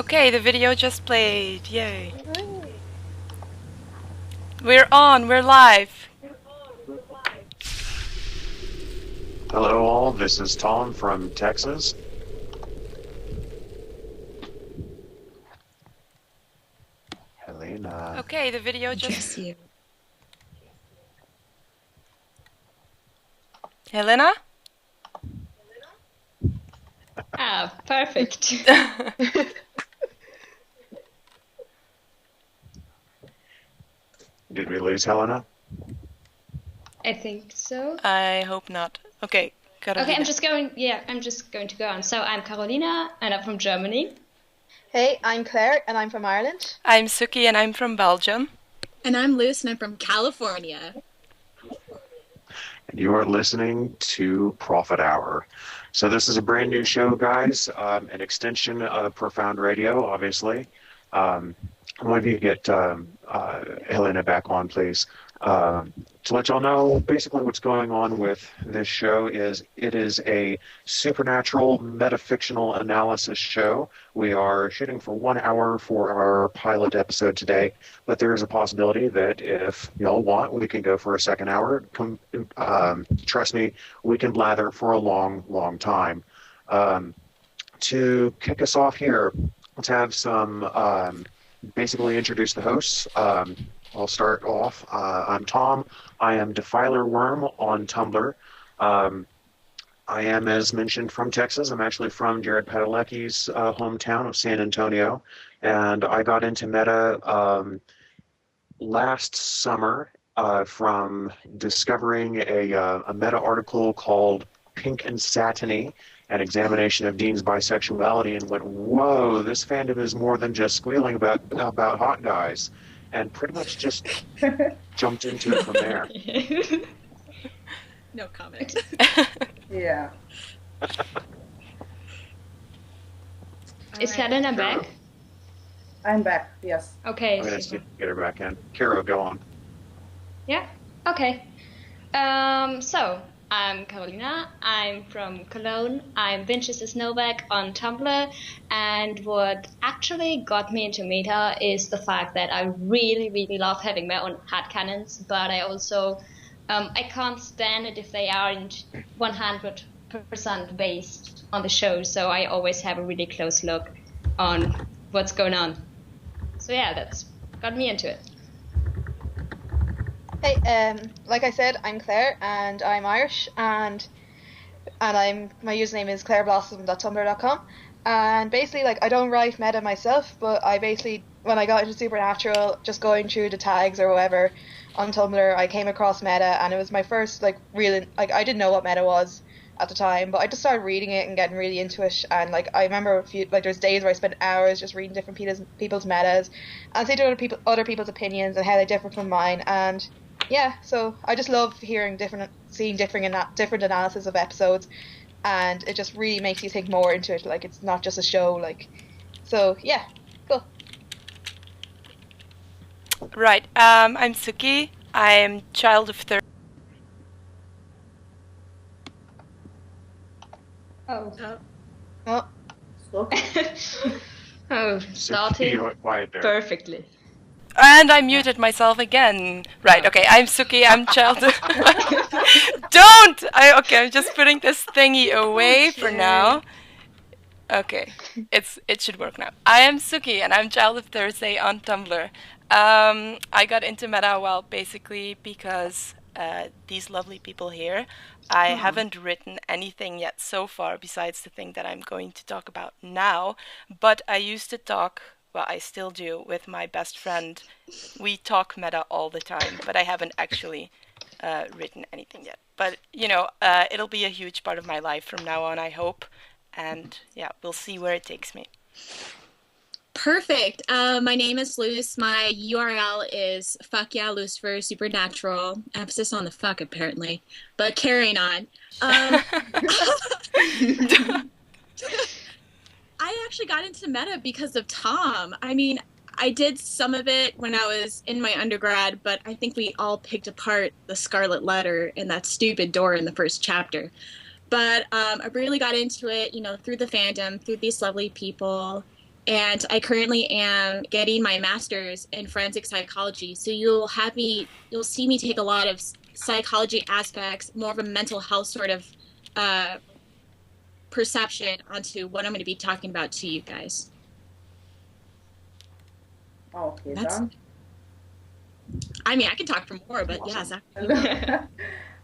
Okay, the video just played. Yay. We're on, we're live. Hello all, this is Tom from Texas. Helena. Okay, the video just... you. Helena? Ah, perfect. Did we lose Helena? I think so. I hope not. Okay, Carolina. Okay, I'm just going to go on. So I'm Carolina, and I'm from Germany. Hey, I'm Claire, and I'm from Ireland. I'm Sookie, and I'm from Belgium. And I'm Luce, and I'm from California. And you are listening to Profit Hour. So this is a brand new show, guys, an extension of Profound Radio, obviously. One of you get Helena back on, please. To let y'all know, basically what's going on with this show is it is a supernatural metafictional analysis show. We are shooting for 1 hour for our pilot episode today, but there is a possibility that if y'all want, we can go for a second hour. Trust me, we can blather for a long, long time. To kick us off here, let's have some... basically introduce the hosts. I'll start off. I'm Tom. I am defilerwyrm on Tumblr. I am, as mentioned, from Texas. I'm actually from Jared Padalecki's hometown of San Antonio, and I got into meta last summer from discovering a meta article called Pink and Satiny, an examination of Dean's bisexuality, and went, whoa, this fandom is more than just squealing about hot guys, and pretty much just jumped into it from there. No comment. Yeah. Is Helena back? I'm back, yes. Okay. I'm going to get her back in. Kiro, go on. Yeah. Okay. So I'm Carolina. I'm from Cologne. I'm winchestrsnovak on Tumblr. And what actually got me into meta is the fact that I really, really love having my own headcanons, but I also I can't stand it if they aren't 100% based on the show. So I always have a really close look on what's going on. So yeah, that's got me into it. Hey, like I said, I'm Claire, and I'm Irish, and my username is claireblossom.tumblr.com, and basically, like, I don't write meta myself, but I basically, when I got into Supernatural, just going through the tags or whatever on Tumblr, I came across meta, and it was my first, like, real, like, I didn't know what meta was at the time, but I just started reading it and getting really into it, and, like, I remember there's days where I spent hours just reading different people's metas, and seeing other people's opinions and how they differ from mine, and yeah, so I just love seeing different analysis of episodes, and it just really makes you think more into it. Like, it's not just a show. Like, so yeah, cool. Right, I'm Sookie. I'm child of 30. Oh. Oh, Oh, starting Quiet there. perfectly. And I muted myself again. Right, okay, I'm Sookie, I'm child of... Don't! I'm just putting this thingy away for now. Okay, it should work now. I am Sookie, and I'm child of Thursday on Tumblr. I got into meta, well, basically because these lovely people here. I haven't written anything yet so far besides the thing that I'm going to talk about now, but I used to talk... Well, I still do with my best friend. We talk meta all the time, but I haven't actually written anything yet. But, you know, it'll be a huge part of my life from now on, I hope. And, yeah, we'll see where it takes me. Perfect. My name is Luce. My URL is fuckyeahlucifersupernatural. Emphasis on the fuck, apparently. But carrying on. I actually got into meta because of Tom. I mean, I did some of it when I was in my undergrad, but I think we all picked apart the Scarlet Letter and that stupid door in the first chapter. But I really got into it, you know, through the fandom, through these lovely people. and I currently am getting my master's in forensic psychology. So you'll see me take a lot of psychology aspects, more of a mental health sort of perception onto what I'm going to be talking about to you guys. Okay, That's, done. I mean, I can talk for more, but yeah, Zach.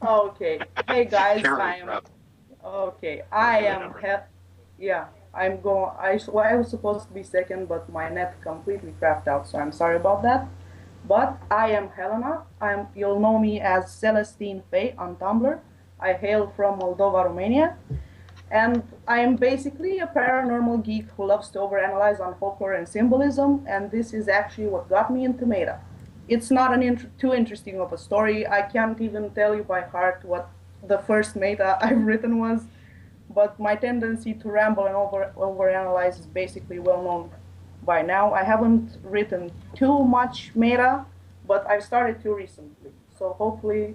Okay. Hey guys, Carry, Rob. I am yeah. I'm going. I was supposed to be second, but my net completely crapped out, so I'm sorry about that. But I am Helena. You'll know me as celestinefae on Tumblr. I hail from Moldova, Romania, and I am basically a paranormal geek who loves to overanalyze on folklore and symbolism. And this is actually what got me into meta. It's not too interesting of a story. I can't even tell you by heart what the first meta I've written was, but my tendency to ramble and overanalyze is basically well known by now. I haven't written too much meta, but I've started to recently, so hopefully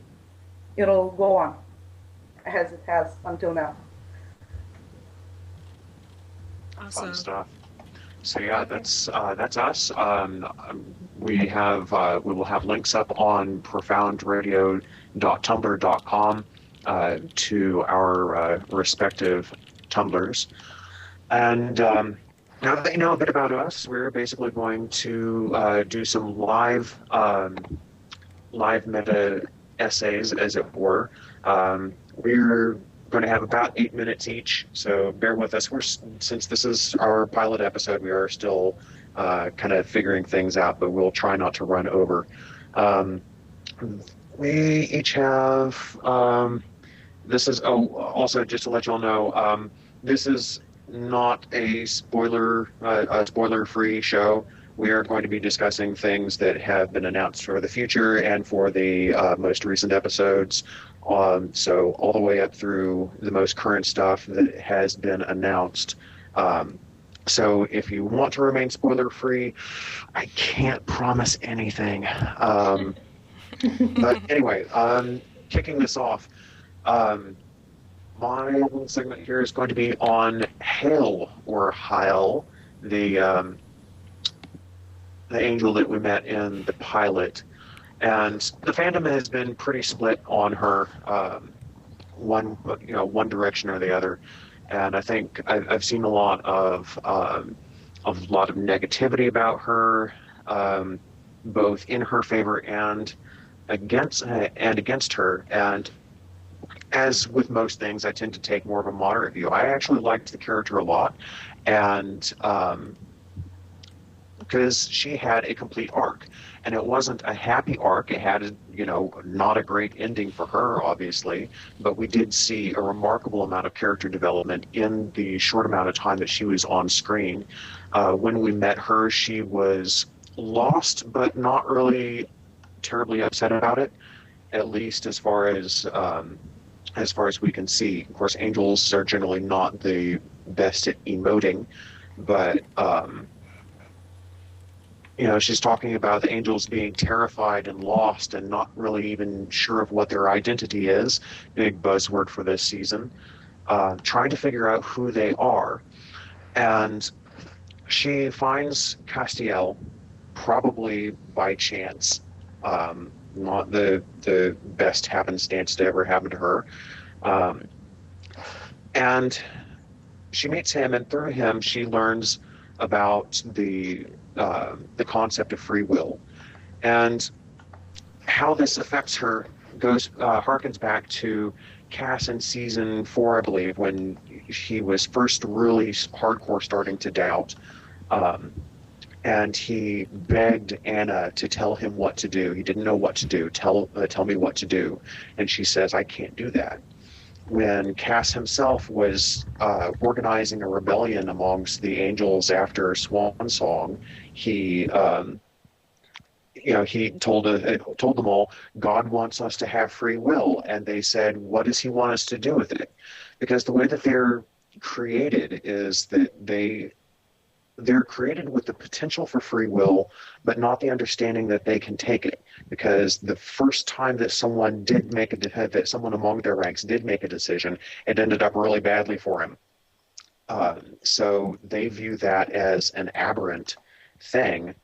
it'll go on as it has until now. Awesome. Fun stuff. So yeah, that's us. We will have links up on profoundradio.tumblr.com to our respective Tumblrs. And now that you know a bit about us, we're basically going to do some live meta essays, as it were. We're going to have about 8 minutes each, so bear with us. Since this is our pilot episode, we are still kind of figuring things out, but we'll try not to run over. We each have. This is also just to let you all know. This is not a spoiler-free show. We are going to be discussing things that have been announced for the future and for the most recent episodes. So all the way up through the most current stuff that has been announced. So if you want to remain spoiler-free, I can't promise anything. But anyway, kicking this off, my little segment here is going to be on Hail or Heil, the angel that we met in the pilot. And the fandom has been pretty split on her, one direction or the other. And I think I've seen a lot of negativity about her, both in her favor and against her. And as with most things, I tend to take more of a moderate view. I actually liked the character a lot, and because she had a complete arc, and it wasn't a happy arc. It had, not a great ending for her, obviously, but we did see a remarkable amount of character development in the short amount of time that she was on screen. When we met her, she was lost, but not really terribly upset about it, at least as far as we can see. Of course, angels are generally not the best at emoting, but she's talking about the angels being terrified and lost and not really even sure of what their identity is, big buzzword for this season, trying to figure out who they are. And she finds Castiel probably by chance, not the best happenstance to ever happen to her. And she meets him, and through him she learns about the concept of free will, and how this affects her harkens back to Cass in season 4, I believe, when he was first really hardcore starting to doubt, and he begged Anna to tell him what to do. He didn't know what to do. Tell me what to do, and she says, "I can't do that." When Cass himself was organizing a rebellion amongst the angels after Swan Song, he told them all, God wants us to have free will, and they said, what does he want us to do with it? Because the way that they're created is that they're created with the potential for free will, but not the understanding that they can take it. Because the first time that someone among their ranks did make a decision, it ended up really badly for him. So they view that as an aberrant thing,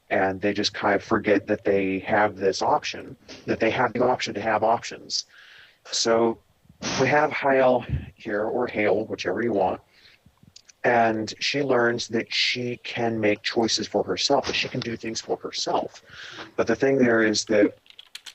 and they just kind of forget that they have this option, that they have the option to have options. So we have Hale here, or Hale, whichever you want, and she learns that she can make choices for herself, that she can do things for herself. But the thing there is that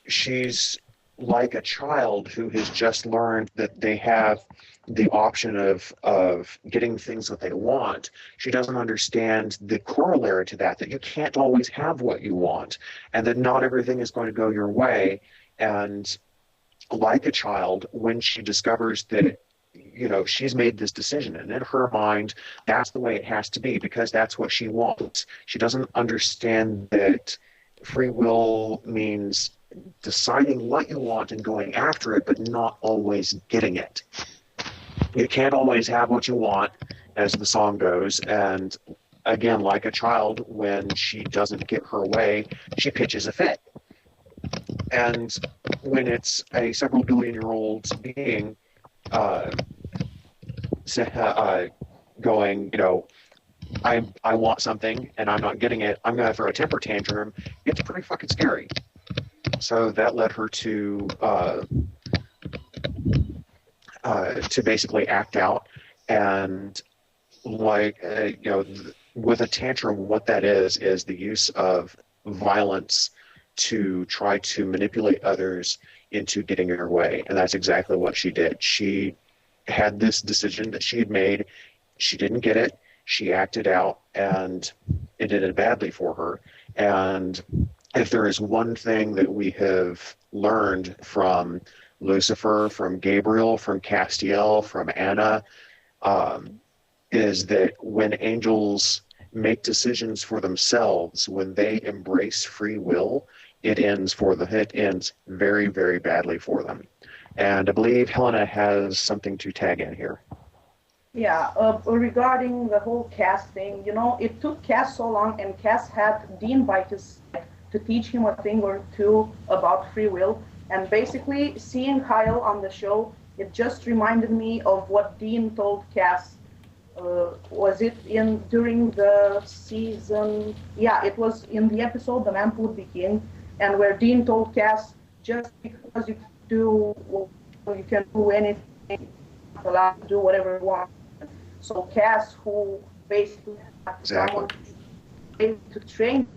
she's like a child who has just learned that they have the option of getting things that they want. She doesn't understand the corollary to that, that you can't always have what you want, and that not everything is going to go your way. And like a child, when she discovers that, you know, she's made this decision, and in her mind, that's the way it has to be because that's what she wants. She doesn't understand that free will means deciding what you want and going after it, but not always getting it. You can't always have what you want, as the song goes, and again, like a child, when she doesn't get her way, she pitches a fit. And when it's a several billion-year-old being going, you know, I want something and I'm not getting it, I'm going to throw a temper tantrum, it's pretty fucking scary. So that led her to basically act out, and like you know, with a tantrum, what that is the use of violence to try to manipulate others into getting her way, and that's exactly what she did. She had this decision that she had made, she didn't get it, she acted out, and it ended badly for her. And if there is one thing that we have learned from Lucifer, from Gabriel, from Castiel, from Anna, is that when angels make decisions for themselves, when they embrace free will, it ends very, very badly for them. And I believe Helena has something to tag in here. Yeah, regarding the whole Cass thing, you know, it took Cass so long, and Cass had Dean by his side to teach him a thing or two about free will. And basically, seeing Kyle on the show, it just reminded me of what Dean told Cass. Was it during the season? Yeah, it was in the episode The Man Who Would Be King, and where Dean told Cass, just because you can do anything, allowed to do whatever you want. So Cass, who basically had someone to train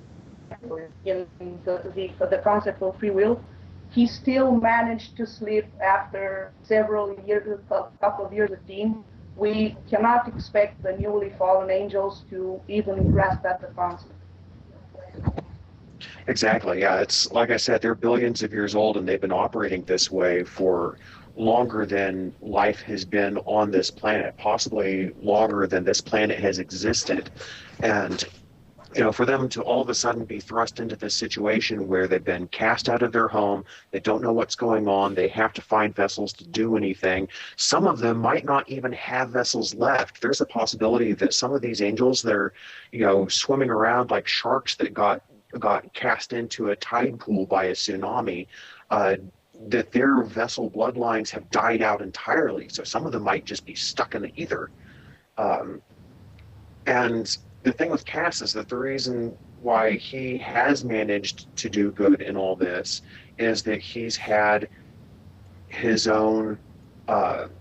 in the concept of free will, he still managed to sleep after several years, a couple of years of Dean. We cannot expect the newly fallen angels to even grasp at the concept. Exactly, yeah. It's like I said, they're billions of years old, and they've been operating this way for longer than life has been on this planet, possibly longer than this planet has existed. And you know, for them to all of a sudden be thrust into this situation where they've been cast out of their home, they don't know what's going on, they have to find vessels to do anything. Some of them might not even have vessels left. There's a possibility that some of these angels, they're, you know, swimming around like sharks that got cast into a tide pool by a tsunami, that their vessel bloodlines have died out entirely. So some of them might just be stuck in the ether. And the thing with Cass is that the reason why he has managed to do good in all this is that he's had his own,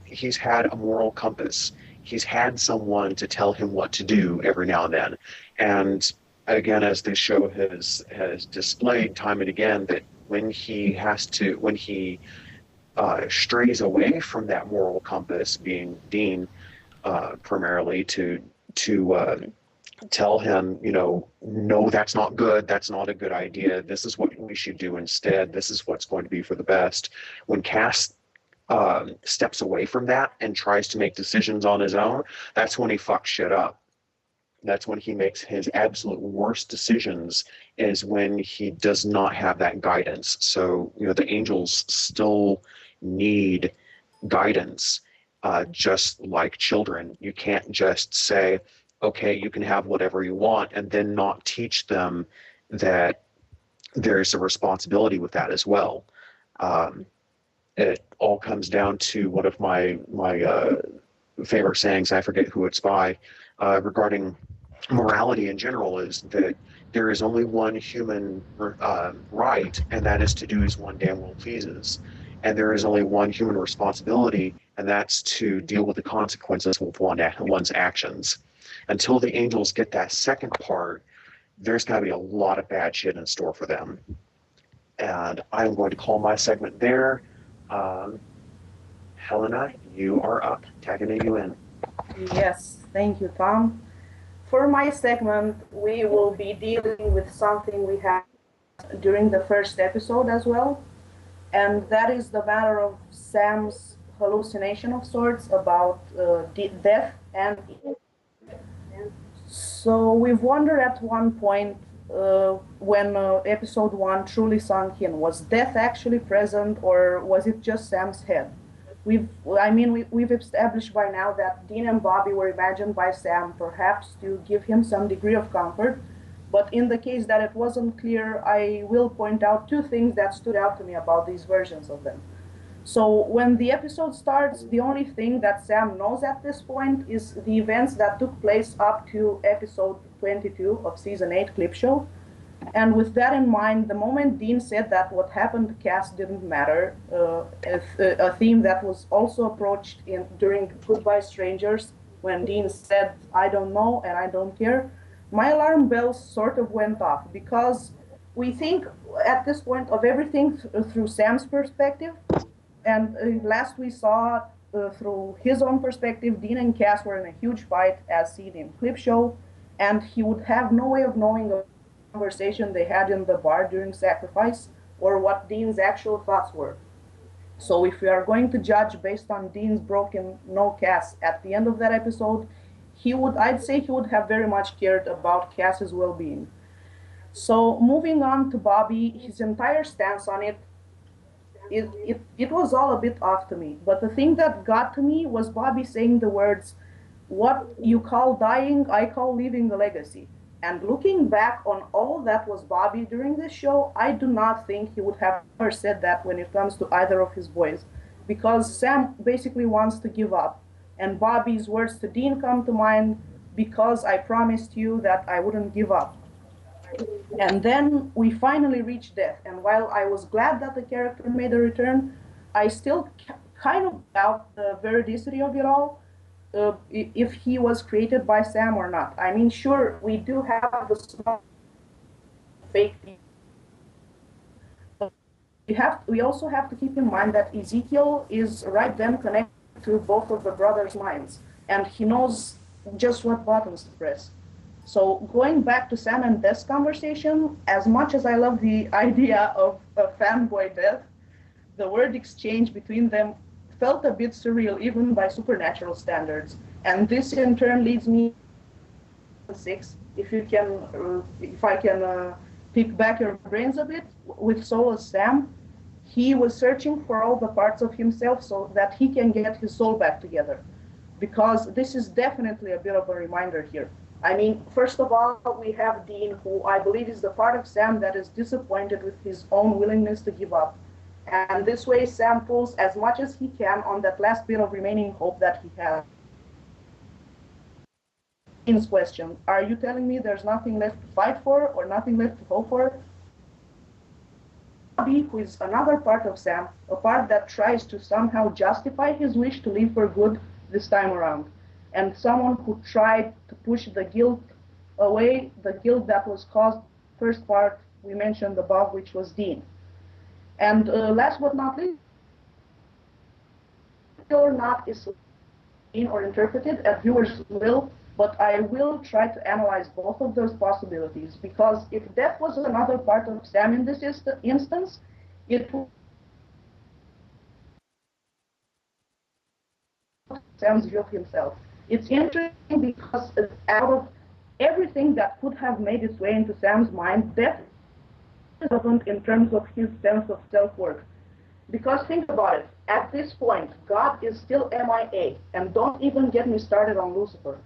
he's had a moral compass. He's had someone to tell him what to do every now and then. And again, as this show has displayed time and again, that when he strays away from that moral compass, being Dean primarily, to tell him, you know, no, that's not good, that's not a good idea, this is what we should do instead, this is what's going to be for the best. When Cass steps away from that and tries to make decisions on his own, that's when he fucks shit up. That's when he makes his absolute worst decisions, is when he does not have that guidance. So, you know, the angels still need guidance, just like children. You can't just say, okay, you can have whatever you want, and then not teach them that there's a responsibility with that as well. It all comes down to one of my favorite sayings, I forget who it's by, regarding morality in general, is that there is only one human right, and that is to do as one damn well pleases. And there is only one human responsibility, and that's to deal with the consequences of one's actions. Until the angels get that second part, there's going to be a lot of bad shit in store for them. And I'm going to call my segment there. Helena, you are up. Tagging you in. Yes, thank you, Tom. For my segment, we will be dealing with something we had during the first episode as well, and that is the matter of Sam's hallucination of sorts about death and. So we've wondered at one point when episode 1 truly sunk in, was death actually present or was it just Sam's head? We've established by now that Dean and Bobby were imagined by Sam, perhaps to give him some degree of comfort. But in the case that it wasn't clear, I will point out 2 things that stood out to me about these versions of them. So when the episode starts, the only thing that Sam knows at this point is the events that took place up to episode 22 of season 8 clip show. And with that in mind, the moment Dean said that what happened to Cass didn't matter, a theme that was also approached during Goodbye Strangers, when Dean said, I don't know and I don't care, my alarm bells sort of went off, because we think at this point of everything through Sam's perspective. And last we saw, through his own perspective, Dean and Cass were in a huge fight, as seen in clip show, and he would have no way of knowing the conversation they had in the bar during Sacrifice, or what Dean's actual thoughts were. So if we are going to judge based on Dean's broken no Cass at the end of that episode, I'd say he would have very much cared about Cass's well-being. So moving on to Bobby, his entire stance on it was all a bit off to me. But the thing that got to me was Bobby saying the words, what you call dying, I call leaving a legacy. And looking back on all that was Bobby during this show, I do not think he would have ever said that when it comes to either of his boys. Because Sam basically wants to give up. And Bobby's words to Dean come to mind, because I promised you that I wouldn't give up. And then we finally reached death. And while I was glad that the character made a return, I still kind of doubt the veridicity of it all. If he was created by Sam or not. I mean, sure, we do have the small fake. We also have to keep in mind that Ezekiel is right then connected to both of the brothers' minds, and he knows just what buttons to press. So going back to Sam and Death's conversation, as much as I love the idea of a fanboy Death, the word exchange between them felt a bit surreal even by supernatural standards. And this in turn leads me to 6, if I can pick back your brains a bit, with Soulless Sam, he was searching for all the parts of himself so that he can get his soul back together. Because this is definitely a bit of a reminder here. I mean, first of all, we have Dean, who I believe is the part of Sam that is disappointed with his own willingness to give up. And this way, Sam pulls as much as he can on that last bit of remaining hope that he has. Dean's question, are you telling me there's nothing left to fight for or nothing left to hope for? Bobby, who is another part of Sam, a part that tries to somehow justify his wish to live for good this time around, and someone who tried to push the guilt away, the guilt that was caused, first part we mentioned above, which was Dean. And last but not least, or not is seen or interpreted as viewers will, but I will try to analyze both of those possibilities, because if death was another part of Sam in this instance, it would Sam's view of himself. It's interesting because out of everything that could have made its way into Sam's mind, death is relevant in terms of his sense of self-worth. Because think about it, at this point, God is still MIA, and don't even get me started on Lucifer.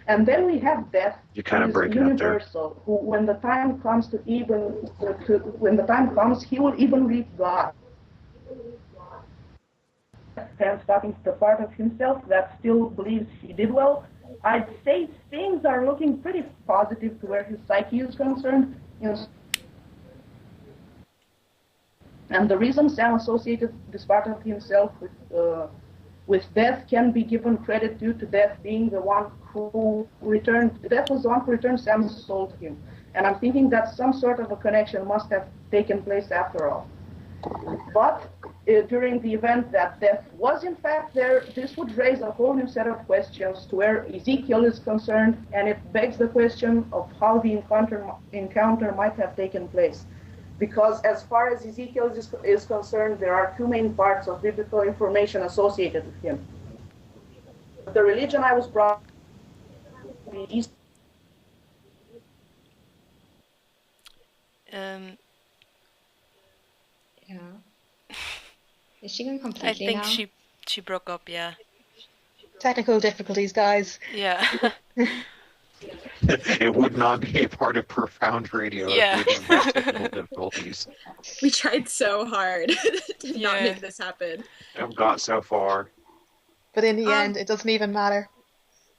And then we have death, You kind of who is break it up there. universal, who, when the time comes when the time comes, he will even reach God. And talking to the part of himself that still believes he did well, I'd say things are looking pretty positive to where his psyche is concerned. And the reason Sam associated this part of himself with death can be given credit due to death being the one who returned. Death was the one who returned Sam's soul to him. And I'm thinking that some sort of a connection must have taken place after all. But during the event that death was in fact there, this would raise a whole new set of questions to where Ezekiel is concerned, and it begs the question of how the encounter might have taken place. Because as far as Ezekiel is concerned, there are two main parts of biblical information associated with him. The religion I was brought up in East. Yeah. Is she going I completely think now? she broke up, yeah. Technical difficulties, guys. Yeah. It would not be a part of profound radio Yeah. if we didn't have technical difficulties. We tried so hard to not Yeah. make this happen. I've got so far. But in the end, it doesn't even matter.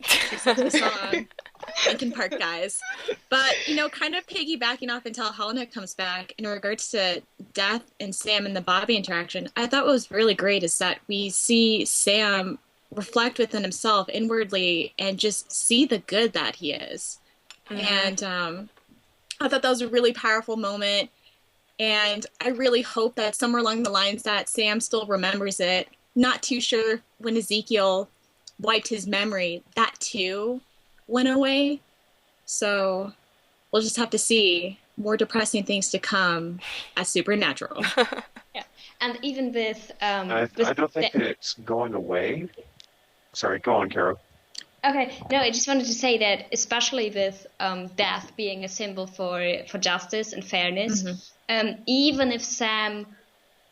Just like the song, Linkin Park guys. But, kind of piggybacking off until Helena comes back, in regards to Death and Sam and the Bobby interaction, I thought what was really great is that we see Sam reflect within himself inwardly and just see the good that he is. And I thought that was a really powerful moment. And I really hope that somewhere along the lines that Sam still remembers it. Not too sure when Ezekiel wiped his memory, that too went away. So we'll just have to see more depressing things to come as Supernatural. Yeah, and even with I don't think it's going away. Sorry, go on, Carol. Okay, no, I just wanted to say that especially with death being a symbol for justice and fairness, even if Sam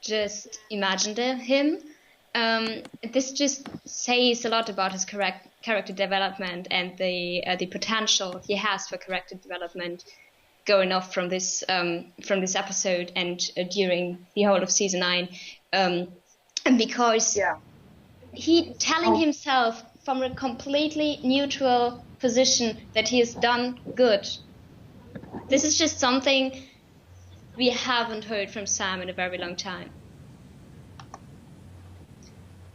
just imagined him, this just says a lot about his character development and the potential he has for character development going off from this episode and during the whole of season 9, and because he telling himself from a completely neutral position that he has done good. This is just something we haven't heard from Sam in a very long time.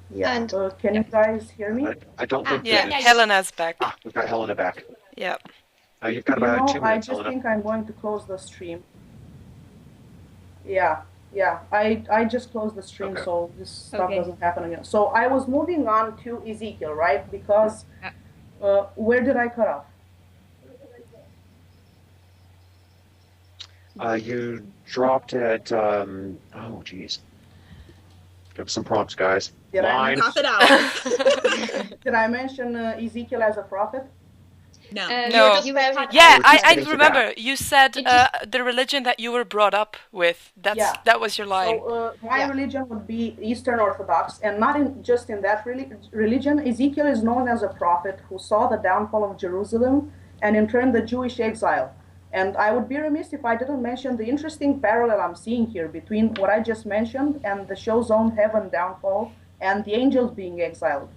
Yeah. And Can you guys hear me? I don't think Yeah, that Helena's back. we've got Helena back. Yeah. You've got about 2 I minutes, just Helena. think I'm going to close the stream. Yeah. I just closed the stream, Okay. so this stuff Okay. doesn't happen again. So I was moving on to Ezekiel, right? Because where did I cut off? You dropped at, oh, geez. Give some prompts, guys. Did I Line. Cough it out. Did I mention Ezekiel as a prophet? No. No. You were Yeah, We're just I getting to remember. You said You just- the religion that you were brought up with. That was your line. So my religion would be Eastern Orthodox, and not just in that religion. Ezekiel is known as a prophet who saw the downfall of Jerusalem and in turn the Jewish exile. And I would be remiss if I didn't mention the interesting parallel I'm seeing here between what I just mentioned and the show's own heaven downfall and the angels being exiled.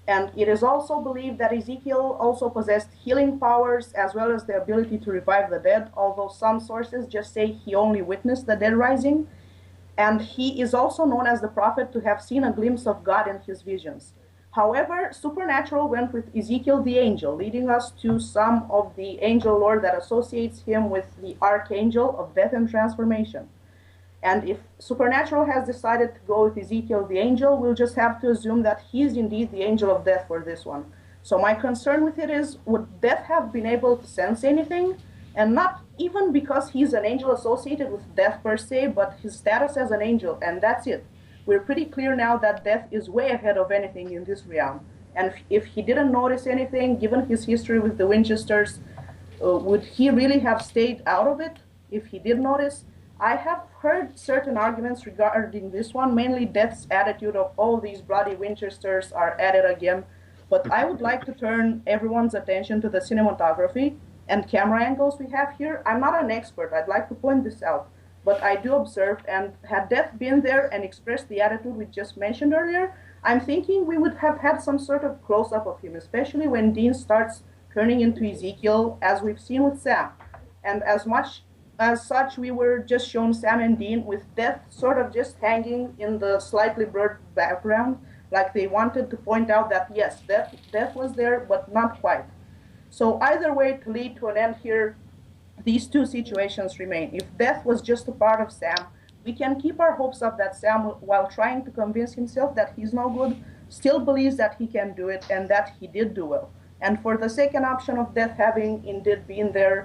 And it is also believed that Ezekiel also possessed healing powers as well as the ability to revive the dead, although some sources just say he only witnessed the dead rising. And he is also known as the prophet to have seen a glimpse of God in his visions. However, Supernatural went with Ezekiel the angel, leading us to some of the angel lore that associates him with the archangel of death and transformation. And if Supernatural has decided to go with Ezekiel the angel, we'll just have to assume that he is indeed the angel of death for this one. So my concern with it is, would death have been able to sense anything? And not even because he's an angel associated with death per se, but his status as an angel, and that's it. We're pretty clear now that death is way ahead of anything in this realm. And if he didn't notice anything, given his history with the Winchesters, would he really have stayed out of it if he did notice? I have heard certain arguments regarding this one, mainly Death's attitude of, oh, these bloody Winchesters are at it again. But I would like to turn everyone's attention to the cinematography and camera angles we have here. I'm not an expert, I'd like to point this out, but I do observe, and had Death been there and expressed the attitude we just mentioned earlier, I'm thinking we would have had some sort of close-up of him, especially when Dean starts turning into Ezekiel, as we've seen with Sam. And as such, we were just shown Sam and Dean with Death sort of just hanging in the slightly blurred background, like they wanted to point out that, yes, Death was there, but not quite. So either way, to lead to an end here, these two situations remain. If Death was just a part of Sam, we can keep our hopes up that Sam, while trying to convince himself that he's no good, still believes that he can do it and that he did do well. And for the second option of Death having indeed been there,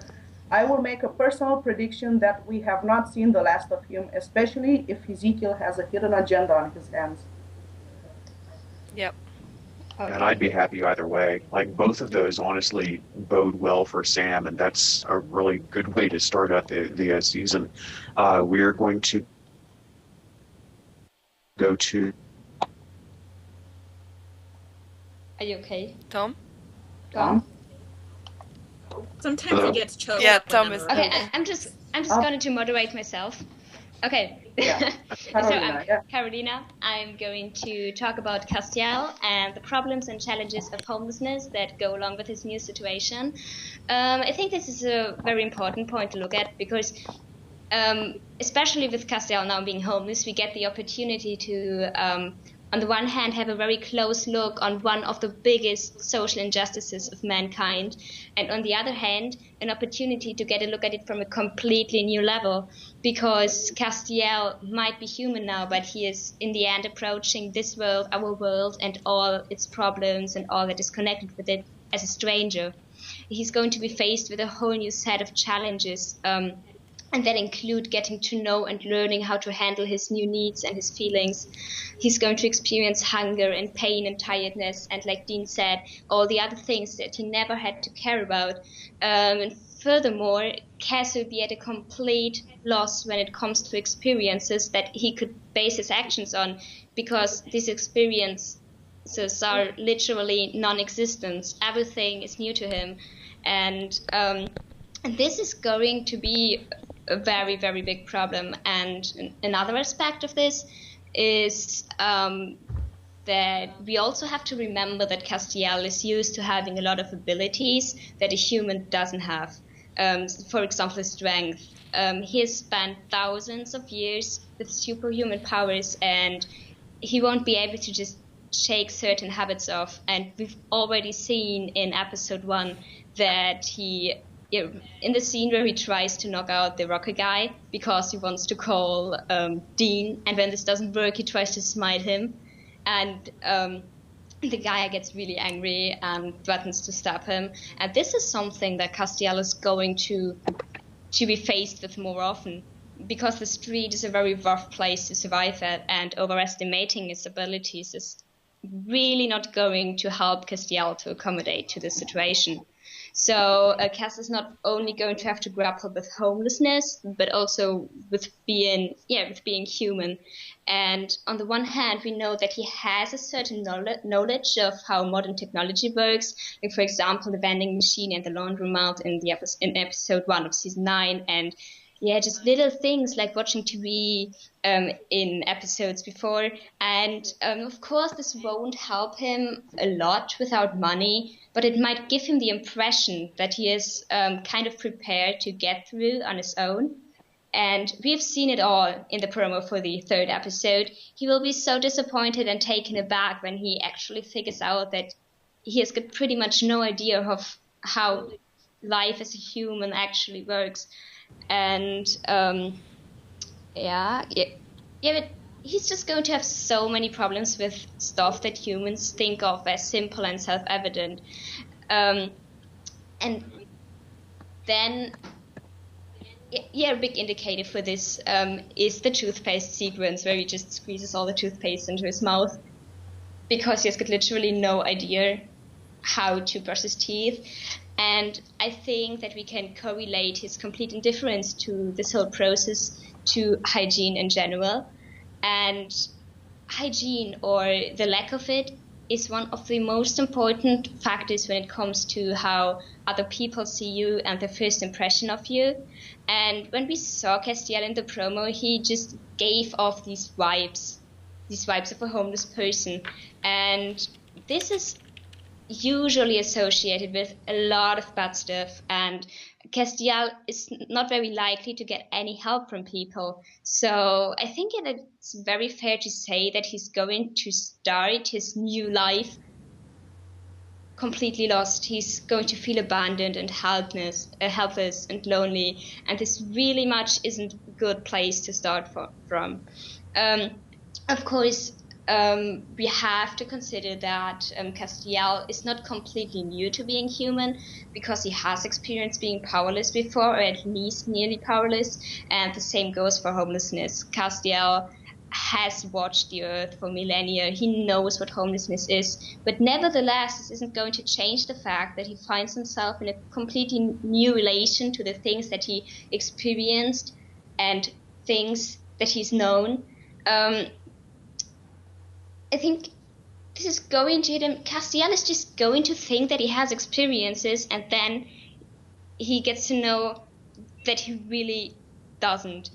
I will make a personal prediction that we have not seen the last of him, especially if Ezekiel has a hidden agenda on his hands. Yep. Okay. And I'd be happy either way. Like, both of those honestly bode well for Sam, and that's a really good way to start out the season. We're going to go to... Are you okay? Tom? Tom? Sometimes he gets choked. Yeah, up Tom when is- I'm Okay, around. I'm just going to moderate myself. Okay. Yeah. So Carolina, I'm yeah. Carolina. I'm going to talk about Castiel and the problems and challenges of homelessness that go along with his new situation. I think this is a very important point to look at because especially with Castiel now being homeless, we get the opportunity to on the one hand have a very close look on one of the biggest social injustices of mankind, and on the other hand an opportunity to get a look at it from a completely new level, because Castiel might be human now, but he is in the end approaching this world, our world, and all its problems and all that is connected with it as a stranger. He's going to be faced with a whole new set of challenges, and that include getting to know and learning how to handle his new needs and his feelings. He's going to experience hunger and pain and tiredness, and like Dean said, all the other things that he never had to care about. And furthermore, Cass will be at a complete loss when it comes to experiences that he could base his actions on, because these experiences are literally non-existent. Everything is new to him, and this is going to be a very, very big problem. And another aspect of this is that we also have to remember that Castiel is used to having a lot of abilities that a human doesn't have. For example, strength. He has spent thousands of years with superhuman powers, and he won't be able to just shake certain habits off. And we've already seen in episode 1 that he, in the scene where he tries to knock out the rocker guy because he wants to call Dean, and when this doesn't work, he tries to smite him, and the guy gets really angry and threatens to stab him. And this is something that Castiel is going to be faced with more often, because the street is a very rough place to survive at, and overestimating his abilities is really not going to help Castiel to accommodate to this situation. So Cass is not only going to have to grapple with homelessness, but also with being human. And on the one hand, we know that he has a certain knowledge of how modern technology works. Like, for example, the vending machine and the laundromat in episode 1 of season 9, and just little things like watching TV in episodes before. And of course, this won't help him a lot without money, but it might give him the impression that he is kind of prepared to get through on his own. And we've seen it all in the promo for the 3rd episode. He will be so disappointed and taken aback when he actually figures out that he has got pretty much no idea of how life as a human actually works. And but he's just going to have so many problems with stuff that humans think of as simple and self-evident. And then a big indicator for this is the toothpaste sequence, where he just squeezes all the toothpaste into his mouth, because he has got literally no idea how to brush his teeth. And I think that we can correlate his complete indifference to this whole process to hygiene in general. And hygiene, or the lack of it, is one of the most important factors when it comes to how other people see you and their first impression of you. And when we saw Castiel in the promo, he just gave off these vibes of a homeless person. And this is usually associated with a lot of bad stuff, and Castiel is not very likely to get any help from people. So I think it's very fair to say that he's going to start his new life completely lost. He's going to feel abandoned and helpless and lonely, and this really much isn't a good place to start from. Of course, we have to consider that Castiel is not completely new to being human, because he has experienced being powerless before, or at least nearly powerless, and the same goes for homelessness. Castiel has watched the earth for millennia. He knows what homelessness is, but nevertheless, this isn't going to change the fact that he finds himself in a completely new relation to the things that he experienced and things that he's known. I think this is going to hit him. Castiel is just going to think that he has experiences, and then he gets to know that he really doesn't.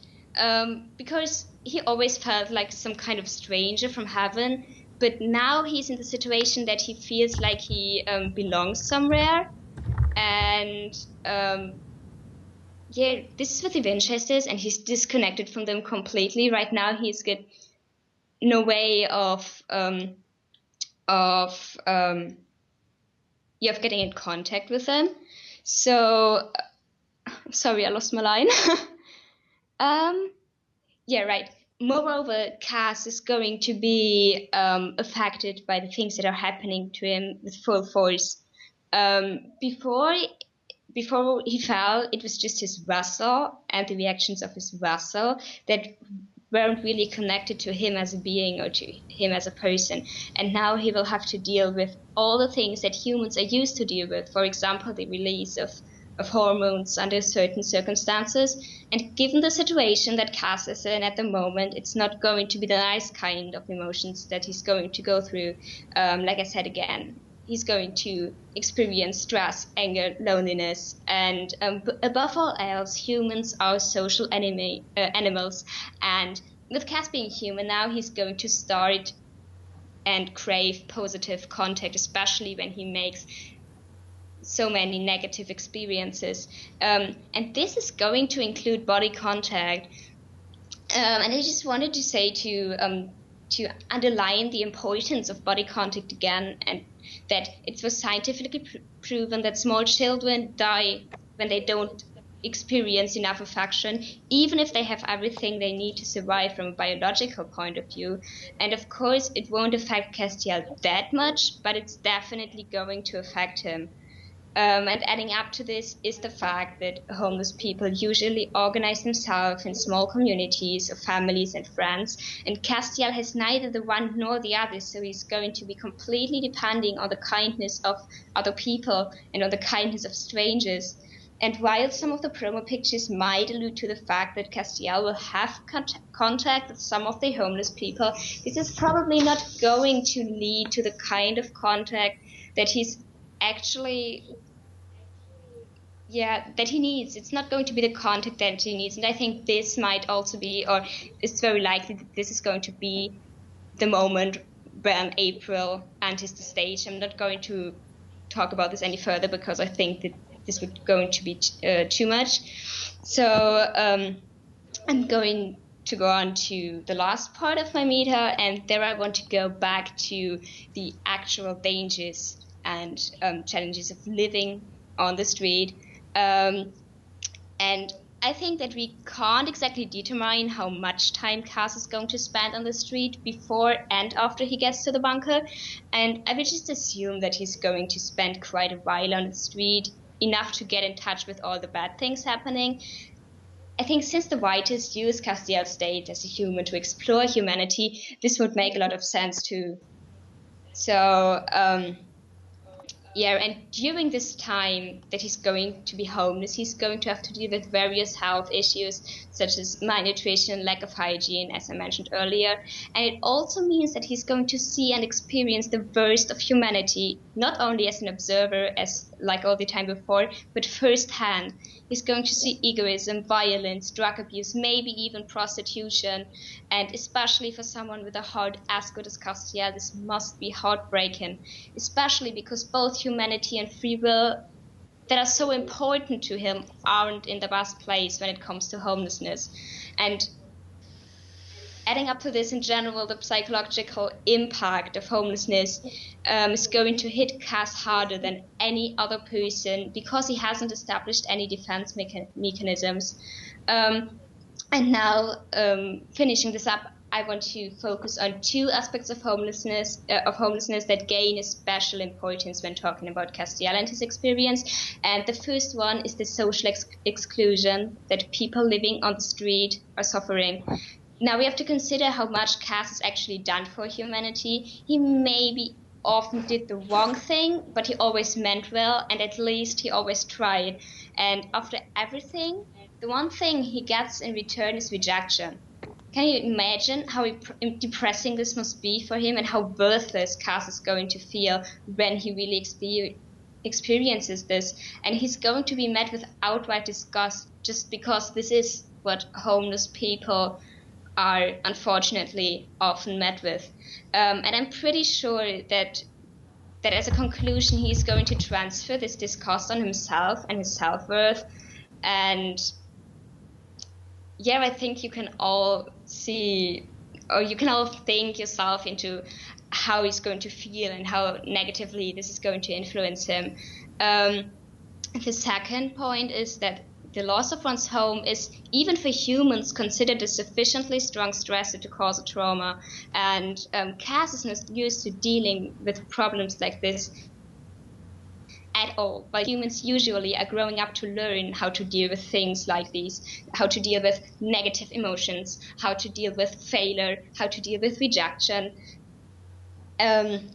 Because he always felt like some kind of stranger from heaven, but now he's in the situation that he feels like he belongs somewhere. And this is with the Winchesters, and he's disconnected from them completely. Right now he's got no way of getting in contact with them. So sorry, I lost my line. Moreover, Cass is going to be affected by the things that are happening to him with full force. Before he fell, it was just his vessel and the reactions of his vessel that weren't really connected to him as a being or to him as a person. And now he will have to deal with all the things that humans are used to deal with. For example, the release of hormones under certain circumstances. And given the situation that Cass is in at the moment, it's not going to be the nice kind of emotions that he's going to go through. Like I said again, he's going to experience stress, anger, loneliness, and above all else, humans are social animals. And with Cass being human now, he's going to start and crave positive contact, especially when he makes so many negative experiences. And this is going to include body contact. And I just wanted to say to underline the importance of body contact again, and that it was scientifically proven that small children die when they don't experience enough affection, even if they have everything they need to survive from a biological point of view. And of course, it won't affect Castiel that much, but it's definitely going to affect him. And adding up to this is the fact that homeless people usually organize themselves in small communities of families and friends, and Castiel has neither the one nor the other, so he's going to be completely depending on the kindness of other people and on the kindness of strangers. And while some of the promo pictures might allude to the fact that Castiel will have contact with some of the homeless people, this is probably not going to lead to the kind of contact that he's actually that he needs. It's not going to be the contact that he needs, and I think this might also be, or it's very likely that this is going to be the moment when April enters the stage. I'm not going to talk about this any further because I think that this would going to be too much. So I'm going to go on to the last part of my meter, and there I want to go back to the actual dangers and challenges of living on the street. And I think that we can't exactly determine how much time Cass is going to spend on the street before and after he gets to the bunker. And I would just assume that he's going to spend quite a while on the street, enough to get in touch with all the bad things happening. I think since the writers use Castiel's state as a human to explore humanity, this would make a lot of sense too. So Yeah, and during this time that he's going to be homeless, he's going to have to deal with various health issues such as malnutrition, lack of hygiene, as I mentioned earlier. And it also means that he's going to see and experience the worst of humanity, not only as an observer, as like all the time before, but firsthand. He's going to see egoism, violence, drug abuse, maybe even prostitution. And especially for someone with a heart as good as Castiel, this must be heartbreaking, especially because both humanity and free will that are so important to him aren't in the best place when it comes to homelessness. And adding up to this in general, the psychological impact of homelessness is going to hit Cass harder than any other person because he hasn't established any defense mechanisms. And now, finishing this up, I want to focus on two aspects of homelessness that gain a special importance when talking about Castiel and his experience. And the first one is the social exclusion that people living on the street are suffering. Now we have to consider how much Cass has actually done for humanity. He maybe often did the wrong thing, but he always meant well, and at least he always tried. And after everything, the one thing he gets in return is rejection. Can you imagine how depressing this must be for him and how worthless Cass is going to feel when he really experiences this? And he's going to be met with outright disgust just because this is what homeless people are unfortunately often met with. And I'm pretty sure that as a conclusion, he's going to transfer this disgust on himself and his self-worth. And yeah, I think you can all see, or you can all think yourself into how he's going to feel and how negatively this is going to influence him. The second point is that the loss of one's home is, even for humans, considered a sufficiently strong stressor to cause a trauma. And Cass is not used to dealing with problems like this at all, but humans usually are growing up to learn how to deal with things like these, how to deal with negative emotions, how to deal with failure, how to deal with rejection, and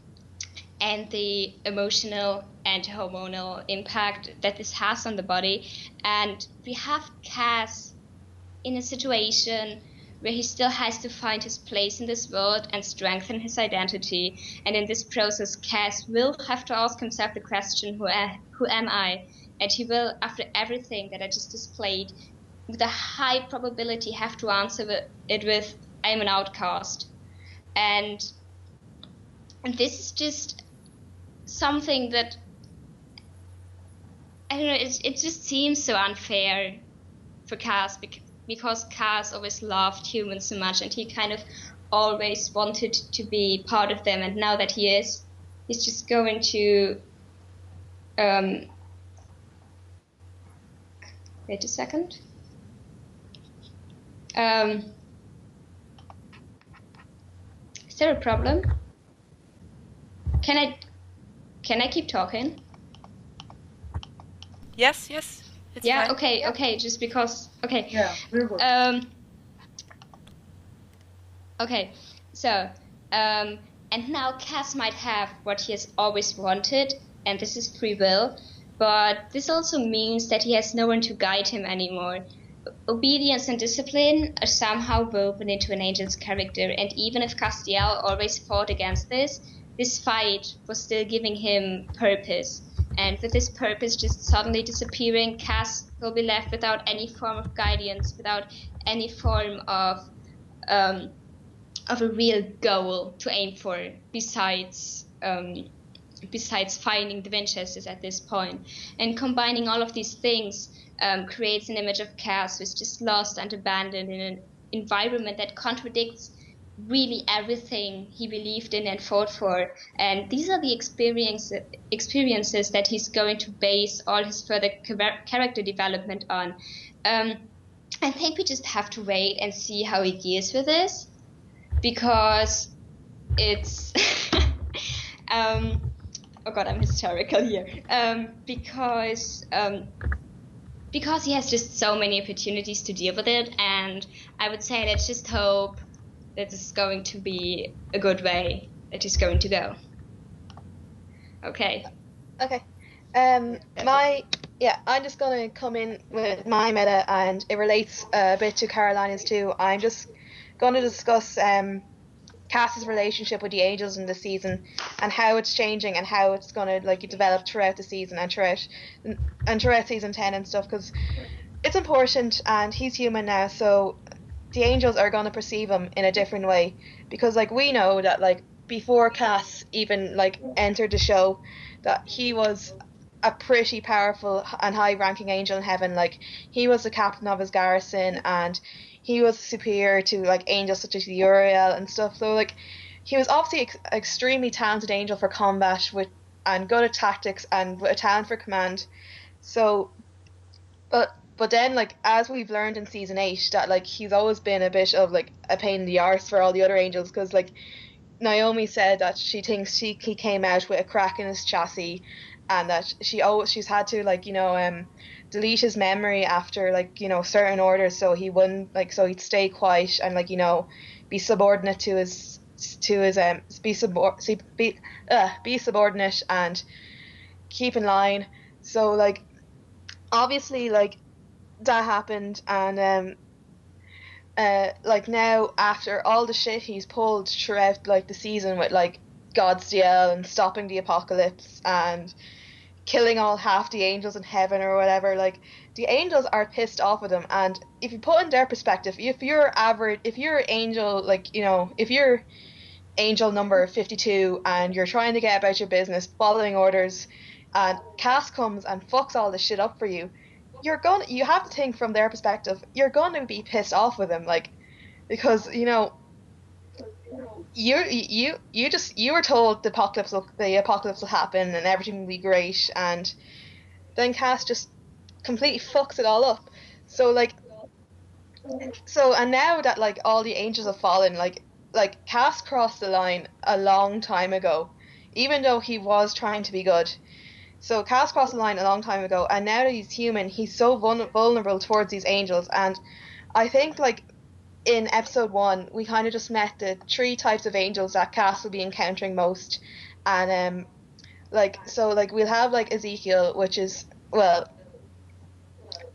the emotional and hormonal impact that this has on the body. And we have Cass in a situation where he still has to find his place in this world and strengthen his identity. And in this process, Cass will have to ask himself the question, who am I? And he will, after everything that I just displayed, with a high probability have to answer it with, I am an outcast. And this is just something that, I don't know, it just seems so unfair for Cass, because Cass always loved humans so much and he kind of always wanted to be part of them. And now that he's just going to, wait a second. Is there a problem? Can I keep talking? Yes, it's yeah, fine. okay, just because, okay. Yeah, very good. Okay, so, and now Cass might have what he has always wanted, and this is free will, but this also means that he has no one to guide him anymore. Obedience and discipline are somehow woven into an angel's character, and even if Castiel always fought against this fight was still giving him purpose. And with this purpose just suddenly disappearing, Cass will be left without any form of guidance, without any form of a real goal to aim for, besides finding the Winchesters at this point. And combining all of these things creates an image of Cass who's just lost and abandoned in an environment that contradicts really everything he believed in and fought for. And these are the experiences that he's going to base all his further character development on. I think we just have to wait and see how he deals with this, because it's oh god, I'm hysterical here. Because he has just so many opportunities to deal with it, and I would say let's just hope that this is going to be a good way that he's going to go. Okay. Okay. I'm just gonna come in with my meta, and it relates a bit to Carolina's too. I'm just gonna discuss Cass's relationship with the Angels in the season and how it's changing and how it's gonna like develop throughout the season and throughout season 10 and stuff, because it's important, and he's human now, so the Angels are gonna perceive him in a different way, because like we know that like before Cass even like entered the show, that he was a pretty powerful and high-ranking angel in heaven. Like he was the captain of his garrison, and he was superior to like angels such as Uriel and stuff. So like he was obviously extremely talented angel for combat with and good at tactics and with a talent for command. So, but then like as we've learned in season 8, that like he's always been a bit of like a pain in the arse for all the other angels, because like Naomi said that she thinks he came out with a crack in his chassis, and that she's had to like delete his memory after like certain orders, so he wouldn't like so he'd stay quiet and like be subordinate to his be subordinate and keep in line. So like obviously like that happened, and like now after all the shit he's pulled throughout like the season with like God's and stopping the apocalypse and killing all half the angels in heaven or whatever, like the angels are pissed off with him. And if you put in their perspective, if you're angel, like if you're angel number 52 and you're trying to get about your business following orders, and Cass comes and fucks all this shit up for you, you have to think from their perspective, you're gonna be pissed off with him, like, because you were told the apocalypse will happen and everything will be great, and then Cass just completely fucks it all up. So and now that like all the angels have fallen, like Cass crossed the line a long time ago, even though he was trying to be good. So Cass crossed the line a long time ago, and now that he's human, he's so vulnerable towards these angels. And I think like in episode 1, we kind of just met the 3 types of angels that Cass will be encountering most. And we'll have like Ezekiel, which is, well,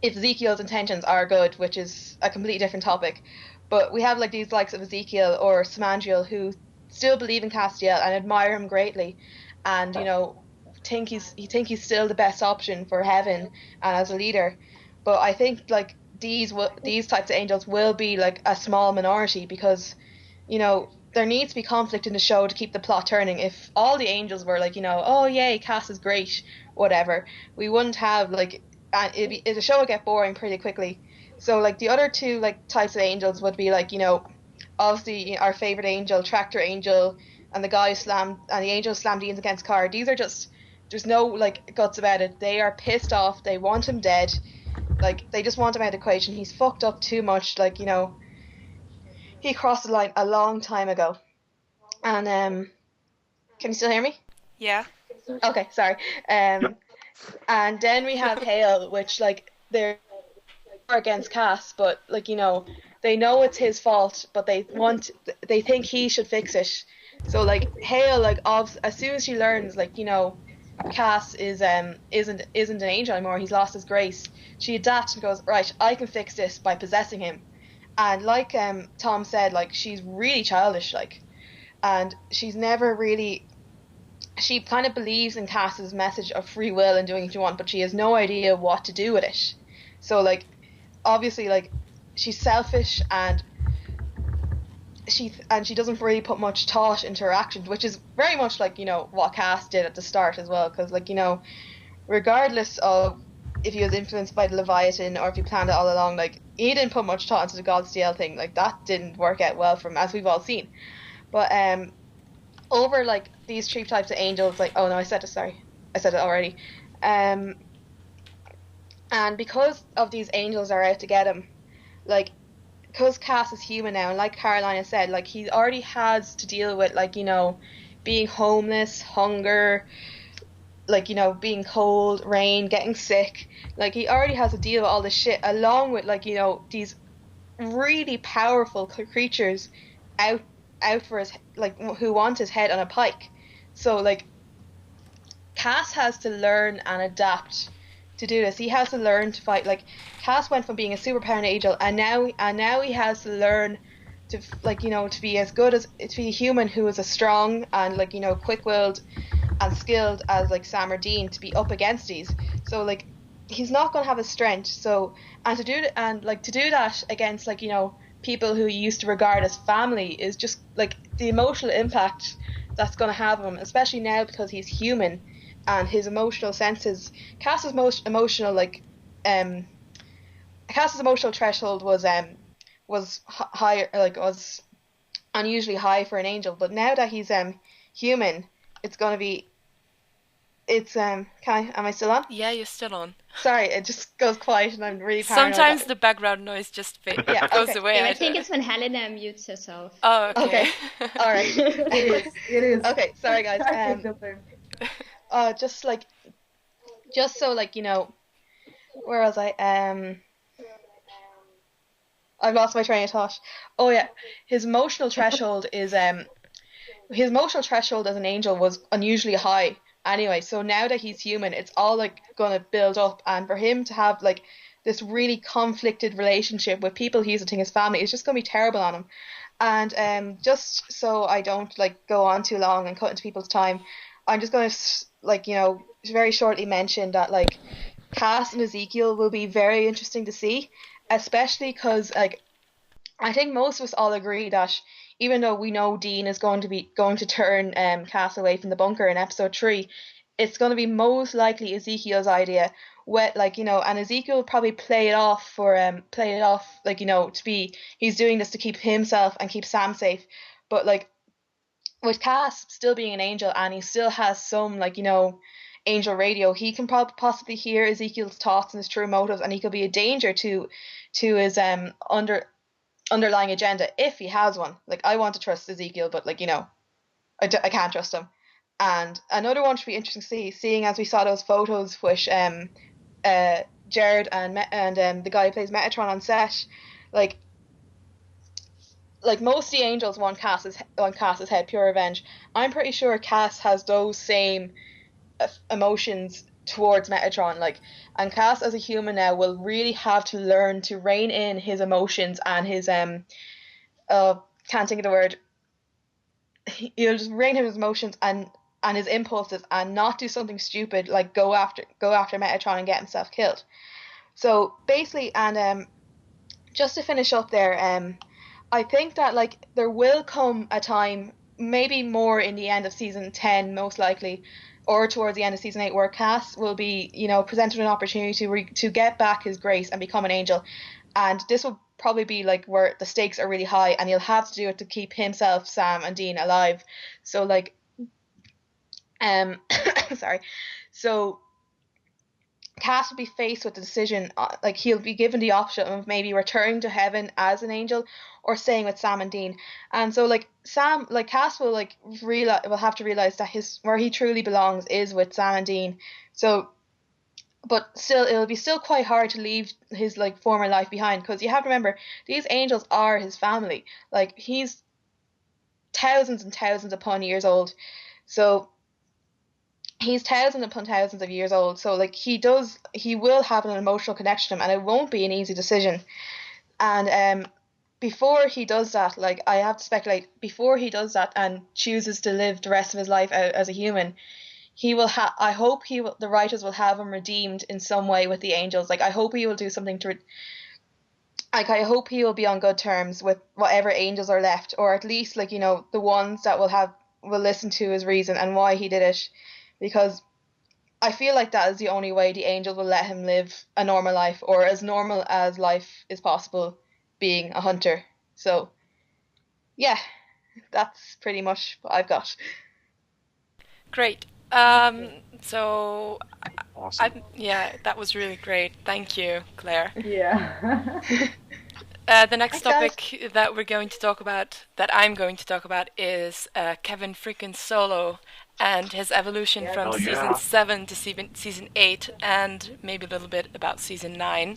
if Ezekiel's intentions are good, which is a completely different topic, but we have like these likes of Ezekiel or Samandriel who still believe in Castiel and admire him greatly, and think he's still the best option for heaven and as a leader. But I think like these types of angels will be like a small minority, because there needs to be conflict in the show to keep the plot turning. If all the angels were like oh yay, Cass is great, whatever, we wouldn't have like the show would get boring pretty quickly. So like the other 2 like types of angels would be like obviously our favorite angel, Tractor Angel, and the angel slammed Deans against car. These are just, there's no like guts about it. They are pissed off. They want him dead. Like they just want him out of the equation. He's fucked up too much. Like he crossed the line a long time ago. And can you still hear me? Yeah. Okay, sorry. And then we have Hale, which like they're against Cass, but like they know it's his fault, but they think he should fix it. So like Hale, like as soon as she learns like Cass isn't an angel anymore, he's lost his grace, she adapts and goes, right, I can fix this by possessing him. And like Tom said, like she's really childish, like, and she's never really, she kind of believes in Cass's message of free will and doing what you want, but she has no idea what to do with it. So like obviously like she's selfish, and she doesn't really put much thought into her actions, which is very much like what Cass did at the start as well, because like regardless of if he was influenced by the Leviathan or if he planned it all along, like he didn't put much thought into the God's DL thing. Like that didn't work out well for him, as we've all seen. But over like these 3 types of angels, like, oh no, I said it already. And because of these angels are out to get him, like, because Cass is human now, and like Carolina said, like he already has to deal with like being homeless, hunger, like being cold, rain, getting sick. Like he already has to deal with all this shit, along with like these really powerful creatures out for his, like, who want his head on a pike. So like Cass has to learn and adapt to do this. He has to learn to fight. Like, Cass went from being a superpowered angel, and now he has to learn to, like, you know, to be as good as, to be a human who is as strong and, like, you know, quick-willed and skilled as, like, Sam or Dean, to be up against these. So, like, he's not going to have his strength. So, and to do that against, like, you know, people who you used to regard as family is just, like, the emotional impact that's going to have him, especially now because he's human and his emotional senses. Cass's most emotional, like, Cass's emotional threshold was higher, like, was unusually high for an angel. But now that he's human, it's going to be, am I still on? Yeah, you're still on. Sorry, it just goes quiet and I'm really paranoid. Sometimes the background noise just goes away. And I think it's when Helena mutes herself. Oh, okay. All right. It is. Okay, sorry guys. I take the time. Just so, like, you know, where was I? I've lost my train of thought. Oh yeah, his emotional threshold as an angel was unusually high. Anyway, so now that he's human, it's all, like, gonna build up, and for him to have, like, this really conflicted relationship with people he used to think his family is just gonna be terrible on him. And just so I don't, like, go on too long and cut into people's time, I'm just gonna, like, you know, very shortly mention that, like, Cass and Ezekiel will be very interesting to see, especially because, like, I think most of us all agree that even though we know Dean is going to turn Cass away from the bunker in episode 3, it's going to be most likely Ezekiel's idea. Like, you know, and Ezekiel will probably play it off, like, you know, he's doing this to keep himself and keep Sam safe. But, like, with Cass still being an angel and he still has some, like, you know, angel radio, he can possibly hear Ezekiel's thoughts and his true motives, and he could be a danger to his underlying agenda if he has one. Like, I want to trust Ezekiel, but, like, you know, I can't trust him. And another one should be interesting to see, seeing as we saw those photos with Jared and the guy who plays Metatron on set. Like most of the angels want Cass's head, pure revenge. I'm pretty sure Cass has those same emotions towards Metatron, like, and Cass as a human now will really have to learn to rein in his emotions and his can't think of the word. He'll just rein in his emotions and his impulses and not do something stupid like go after Metatron and get himself killed. So basically, and just to finish up there, I think that, like, there will come a time, maybe more in the end of season 10 most likely, or towards the end of season 8, where Cass will be, you know, presented with an opportunity to get back his grace and become an angel. And this will probably be, like, where the stakes are really high and he'll have to do it to keep himself, Sam and Dean alive. So, like, sorry. So Cass will be faced with the decision, like, he'll be given the option of maybe returning to heaven as an angel or staying with Sam and Dean. And so, like, Cass will, like, will have to realize that where he truly belongs is with Sam and Dean. So, but still, it'll be still quite hard to leave his, like, former life behind, because you have to remember, these angels are his family. Like, he's thousands and thousands upon years old. So he's thousands upon thousands of years old. So, like, he will have an emotional connection to him, and it won't be an easy decision. And before he does that, like, I have to speculate, before he does that and chooses to live the rest of his life as a human, I hope the writers will have him redeemed in some way with the angels. Like, I hope he will do something I hope he will be on good terms with whatever angels are left, or at least, like, you know, the ones that will listen to his reason and why he did it. Because I feel like that is the only way the angels will let him live a normal life, or as normal as life is possible, being a hunter. So, yeah, that's pretty much what I've got. Great. So, Awesome. yeah, that was really great. Thank you, Claire. Yeah. The next topic that I'm going to talk about, is Kevin freaking Solo and his evolution from season 7 to season 8, and maybe a little bit about season 9.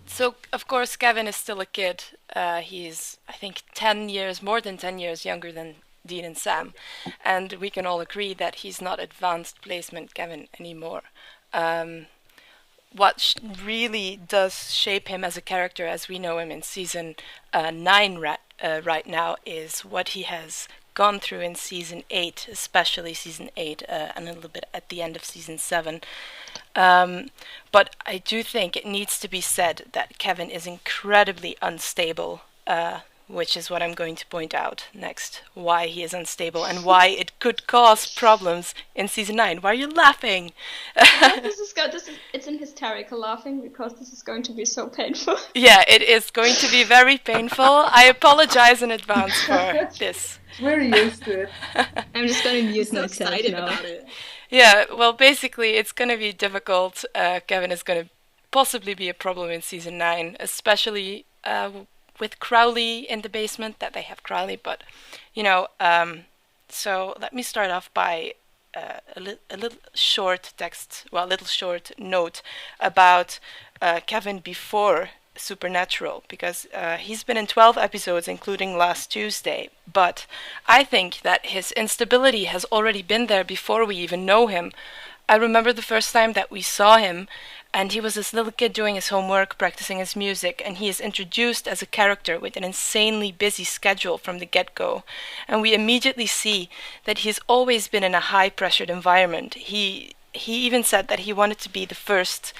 So, of course, Kevin is still a kid. He's, I think, more than 10 years younger than Dean and Sam, and we can all agree that he's not advanced placement Kevin anymore. What really does shape him as a character as we know him in season 9 right now is what he has gone through in season 8, especially season 8 and a little bit at the end of season 7. But I do think it needs to be said that Kevin is incredibly unstable, which is what I'm going to point out next, why he is unstable and why it could cause problems in season 9. Why are you laughing? It's an hysterical laughing because this is going to be so painful. Yeah, it is going to be very painful. I apologize in advance for this. We're used to it. I'm just going to mute So myself excited now. about it. Yeah, well, basically, it's going to be difficult. Kevin is going to possibly be a problem in season 9, especially with Crowley in the basement, that they have Crowley, but, so let me start off by a little short text, well, a little short note about Kevin before Supernatural, because he's been in 12 episodes, including last Tuesday, but I think that his instability has already been there before we even know him. I remember the first time that we saw him, and he was this little kid doing his homework, practicing his music, and he is introduced as a character with an insanely busy schedule from the get-go. And we immediately see that he's always been in a high-pressured environment. He even said that he wanted to be the first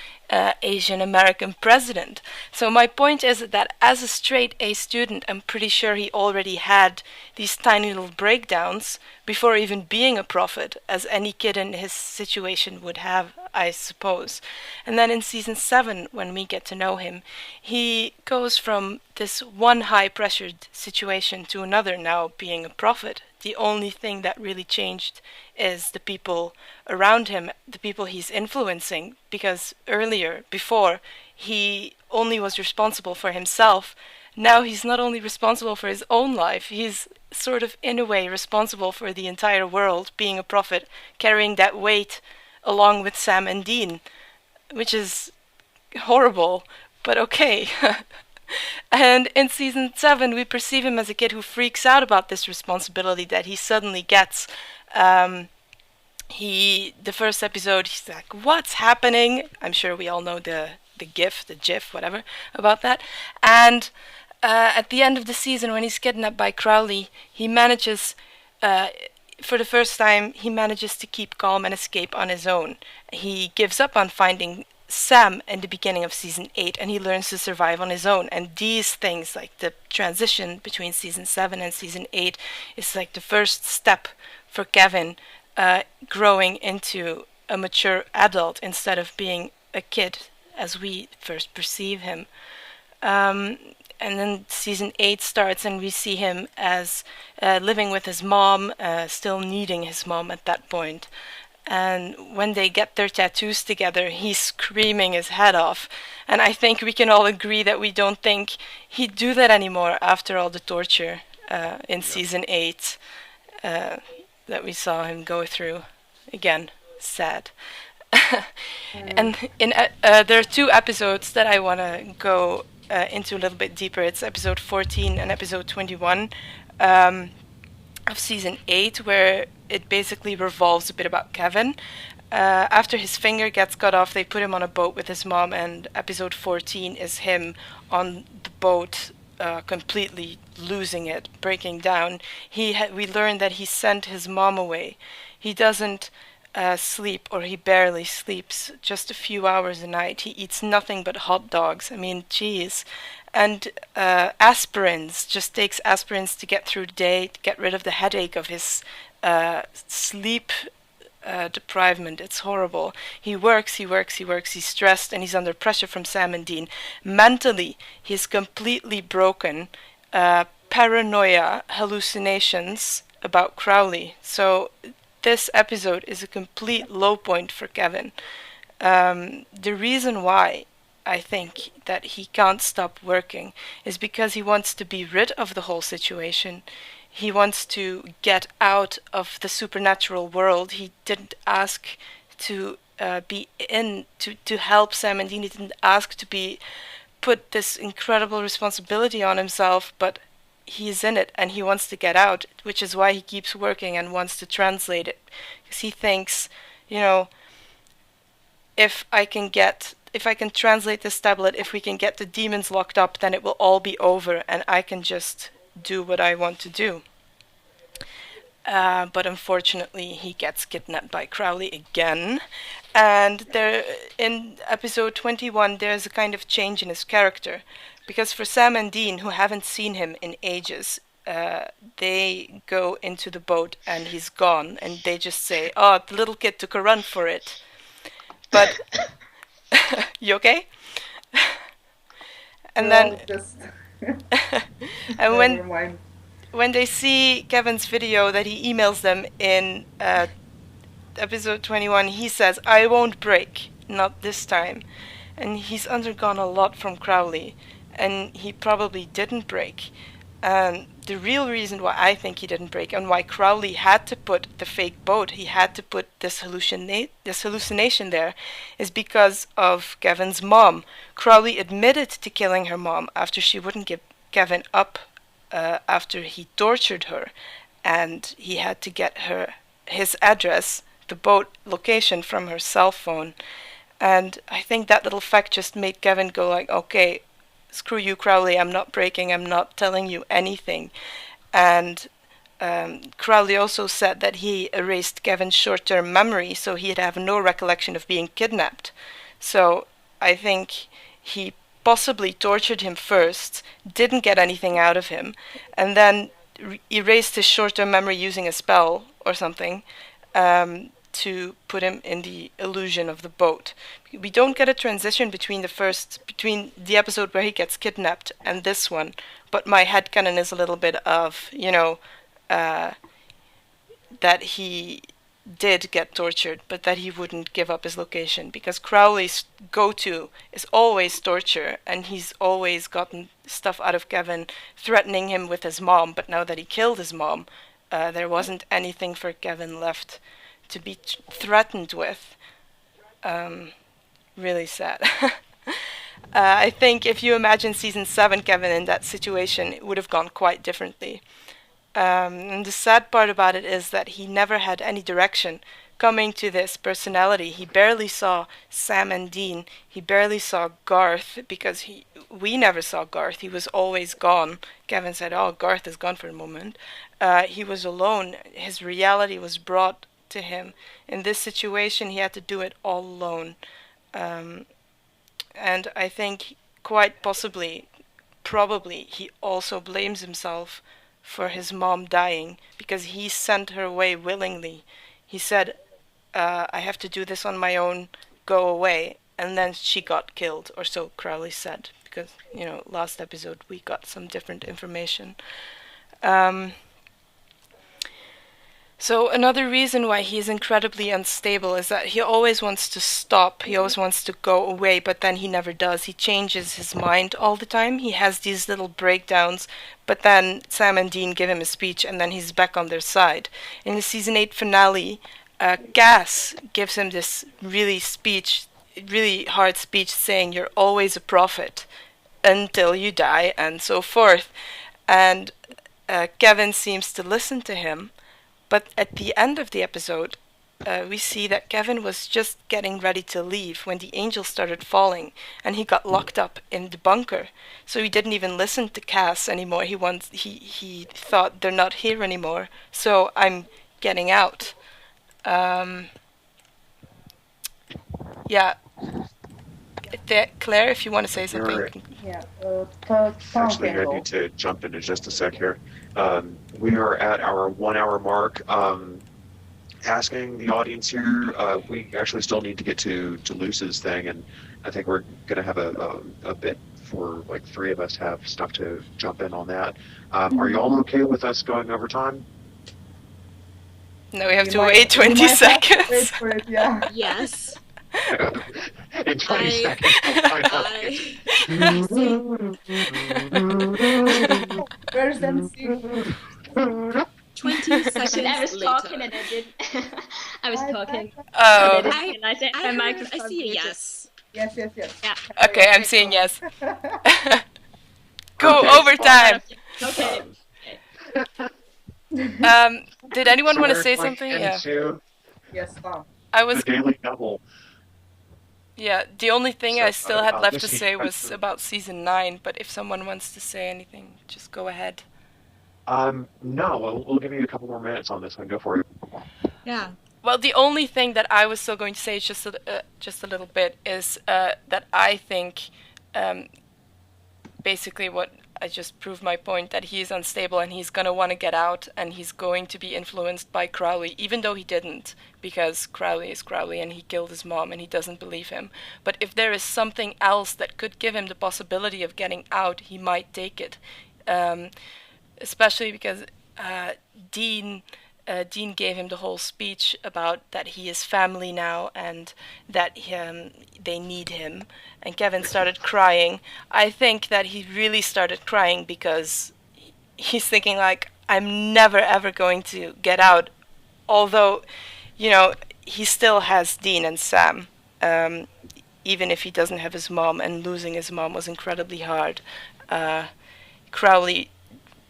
Asian American president. So my point is that as a straight A student, I'm pretty sure he already had these tiny little breakdowns before even being a prophet, as any kid in his situation would have, I suppose. And then in season 7, when we get to know him, he goes from this one high-pressured situation to another, now being a prophet. The only thing that really changed is the people around him, the people he's influencing, because before, he only was responsible for himself. Now he's not only responsible for his own life, he's sort of, in a way, responsible for the entire world, being a prophet, carrying that weight along with Sam and Dean, which is horrible, but okay. And in season 7, we perceive him as a kid who freaks out about this responsibility that he suddenly gets. The first episode, he's like, what's happening? I'm sure we all know the GIF, whatever, about that. And at the end of the season, when he's kidnapped by Crowley, he manages, for the first time, he manages to keep calm and escape on his own. He gives up on finding Sam in the beginning of season 8, and he learns to survive on his own. And these things, like the transition between season 7 and season 8, is like the first step for Kevin growing into a mature adult instead of being a kid as we first perceive him. And then season 8 starts, and we see him as living with his mom, still needing his mom at that point. And when they get their tattoos together, he's screaming his head off. And I think we can all agree that we don't think he'd do that anymore after all the torture in season 8 that we saw him go through. Again, sad. And there are 2 episodes that I want to go into a little bit deeper. It's episode 14 and episode 21 of season 8, where it basically revolves a bit about Kevin. After his finger gets cut off, they put him on a boat with his mom, and episode 14 is him on the boat, completely losing it, breaking down. We learn that he sent his mom away. He doesn't sleep, or he barely sleeps, just a few hours a night. He eats nothing but hot dogs. I mean, geez. And aspirins, just takes aspirins to get through the day, to get rid of the headache of his sleep deprivement. It's horrible. He works, he's stressed, and he's under pressure from Sam and Dean. Mentally, he's completely broken. Paranoia, hallucinations about Crowley. So this episode is a complete low point for Kevin. The reason why I think that he can't stop working is because he wants to be rid of the whole situation. He wants to get out of the supernatural world. He didn't ask to be in, to help Sam and Dean. He didn't ask to put this incredible responsibility on himself, but he's in it and he wants to get out, which is why he keeps working and wants to translate it. Because he thinks, if I can translate this tablet, if we can get the demons locked up, then it will all be over and I can just do what I want to do. But unfortunately, he gets kidnapped by Crowley again. And there, in episode 21, there's a kind of change in his character. Because for Sam and Dean, who haven't seen him in ages, they go into the boat and he's gone. And they just say, oh, the little kid took a run for it. But, you okay? And then... and when they see Kevin's video that he emails them in episode 21, he says, I won't break, not this time. And he's undergone a lot from Crowley, and he probably didn't break. And the real reason why I think he didn't break, and why Crowley had to put the fake boat, he had to put this hallucination there, is because of Kevin's mom. Crowley admitted to killing her mom after she wouldn't give Kevin up after he tortured her, and he had to get his address, the boat location, from her cell phone. And I think that little fact just made Kevin go like, okay, screw you, Crowley, I'm not breaking, I'm not telling you anything. And Crowley also said that he erased Kevin's short-term memory, so he'd have no recollection of being kidnapped. So I think he possibly tortured him first, didn't get anything out of him, and then erased his short-term memory using a spell or something to put him in the illusion of the boat. We don't get a transition between the episode where he gets kidnapped and this one, but my headcanon is a little bit of, that he did get tortured, but that he wouldn't give up his location, because Crowley's go-to is always torture, and he's always gotten stuff out of Kevin, threatening him with his mom, but now that he killed his mom, there wasn't anything for Kevin left to be threatened with. Really sad. I think if you imagine season 7 Kevin in that situation, it would have gone quite differently. And the sad part about it is that he never had any direction coming to this personality. He barely saw Sam and Dean. He barely saw Garth, because we never saw Garth. He was always gone. Kevin said, oh, Garth is gone for a moment. He was alone. His reality was brought to him. In this situation, he had to do it all alone. And I think quite possibly, probably, he also blames himself for his mom dying, because he sent her away willingly. He said, I have to do this on my own, go away. And then she got killed, or so Crowley said, because, last episode we got some different information. So another reason why he's incredibly unstable is that he always wants to stop, he always wants to go away, but then he never does. He changes his mind all the time. He has these little breakdowns, but then Sam and Dean give him a speech and then he's back on their side. In the season 8 finale, Cass gives him this really hard speech saying, you're always a prophet until you die, and so forth. And Kevin seems to listen to him. But at the end of the episode, we see that Kevin was just getting ready to leave when the angels started falling, and he got locked up in the bunker. So he didn't even listen to Cass anymore. He thought, they're not here anymore, so I'm getting out. Yeah. Claire, if you want to say something. Right. Yeah. Actually, I need to jump into just a sec here. We are at our 1 hour mark. Asking the audience here, we actually still need to get to Luce's thing, and I think we're going to have a bit for like 3 of us have stuff to jump in on that. Are you all okay with us going over time? No, we have to wait 20 seconds. Wait for it, yeah. Yes. In 20 seconds. Where's MC? 20 seconds I was later. talking and I didn't. I was talking. Oh. I see a yes. Yes. Yeah. Okay, I'm seeing yes. Okay. Go overtime. Okay. Did anyone So want to we're say going something? Yeah. into Yes, Tom. I the was. Daily Double. Yeah. The only thing So, I still had left to Lucy, say was about season 9. But if someone wants to say anything, just go ahead. No, we'll give you a couple more minutes on this one. Go for it. Yeah. Well, the only thing that I was still going to say is just a little bit is that I think basically what I just proved my point that he is unstable and he's going to want to get out and he's going to be influenced by Crowley, even though he didn't, because Crowley is Crowley and he killed his mom and he doesn't believe him. But if there is something else that could give him the possibility of getting out, he might take it. Especially because Dean gave him the whole speech about that he is family now and that they need him. And Kevin started crying. I think that he really started crying because he's thinking like, I'm never ever going to get out. Although, he still has Dean and Sam. Even if he doesn't have his mom, and losing his mom was incredibly hard. Crowley,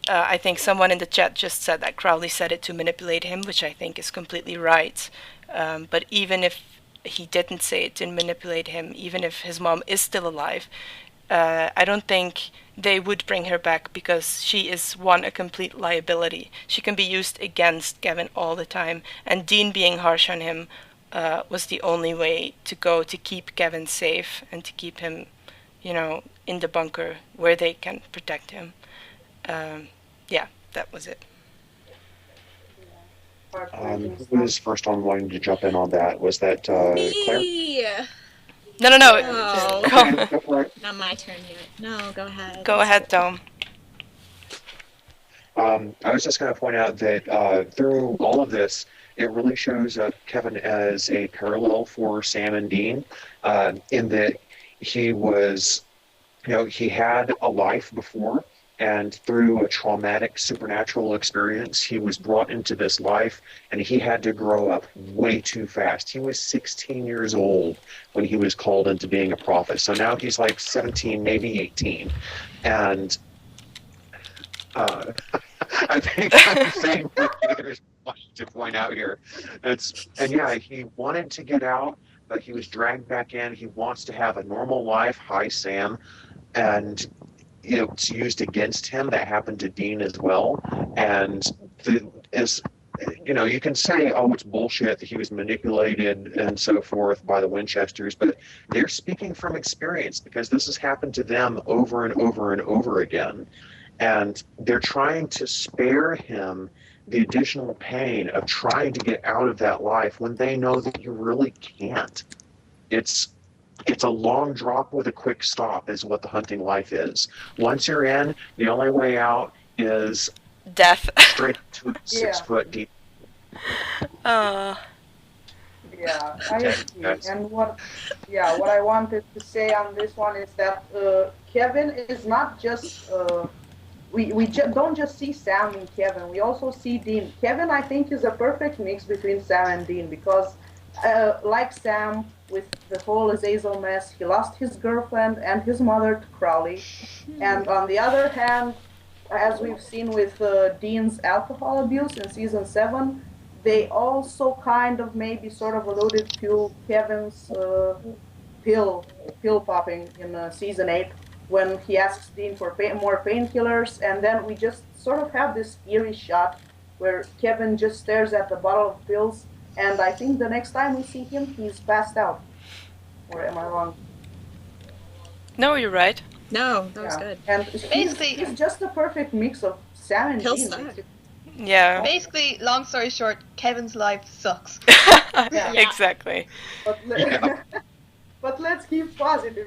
I think someone in the chat just said that Crowley said it to manipulate him, which I think is completely right. But even if he didn't say it to manipulate him, even if his mom is still alive, I don't think they would bring her back because she is, a complete liability. She can be used against Kevin all the time, and Dean being harsh on him was the only way to go to keep Kevin safe and to keep him, in the bunker where they can protect him. Yeah, that was it. Who was first on wanting to jump in on that? Was that Claire? Me! No. Oh. Go for it. Not my turn yet. No, go ahead. Go ahead, Dom. I was just going to point out that through all of this, it really shows Kevin as a parallel for Sam and Dean, in that he was, he had a life before, and through a traumatic supernatural experience, he was brought into this life, and he had to grow up way too fast. He was 16 years old when he was called into being a prophet. So now he's like 17, maybe 18. And I think I'm saying there's much to point out here. He wanted to get out, but he was dragged back in. He wants to have a normal life. Hi, Sam. And it's used against him. That happened to Dean as well. And you can say, oh, it's bullshit that he was manipulated and so forth by the Winchesters, but they're speaking from experience because this has happened to them over and over and over again. And they're trying to spare him the additional pain of trying to get out of that life when they know that you really can't. It's a long drop with a quick stop is what the hunting life is. Once you're in, the only way out is death. Straight to 6 foot deep. Yeah, I agree. And what I wanted to say on this one is that Kevin is not just we don't just see Sam and Kevin. We also see Dean. Kevin, I think, is a perfect mix between Sam and Dean because, like Sam, with the whole Azazel mess, he lost his girlfriend and his mother to Crowley. And on the other hand, as we've seen with Dean's alcohol abuse in season 7, they also kind of maybe sort of alluded to Kevin's pill popping in season 8 when he asks Dean for more painkillers, and then we just sort of have this eerie shot where Kevin just stares at the bottle of pills, and I think the next time we see him, he's passed out. Or am I wrong? No, you're right. No, that was good. And Basically, he's just a perfect mix of Sam and Pill Dean. suck. Yeah. Basically, long story short, Kevin's life sucks. Yeah. Exactly. But let's keep positive,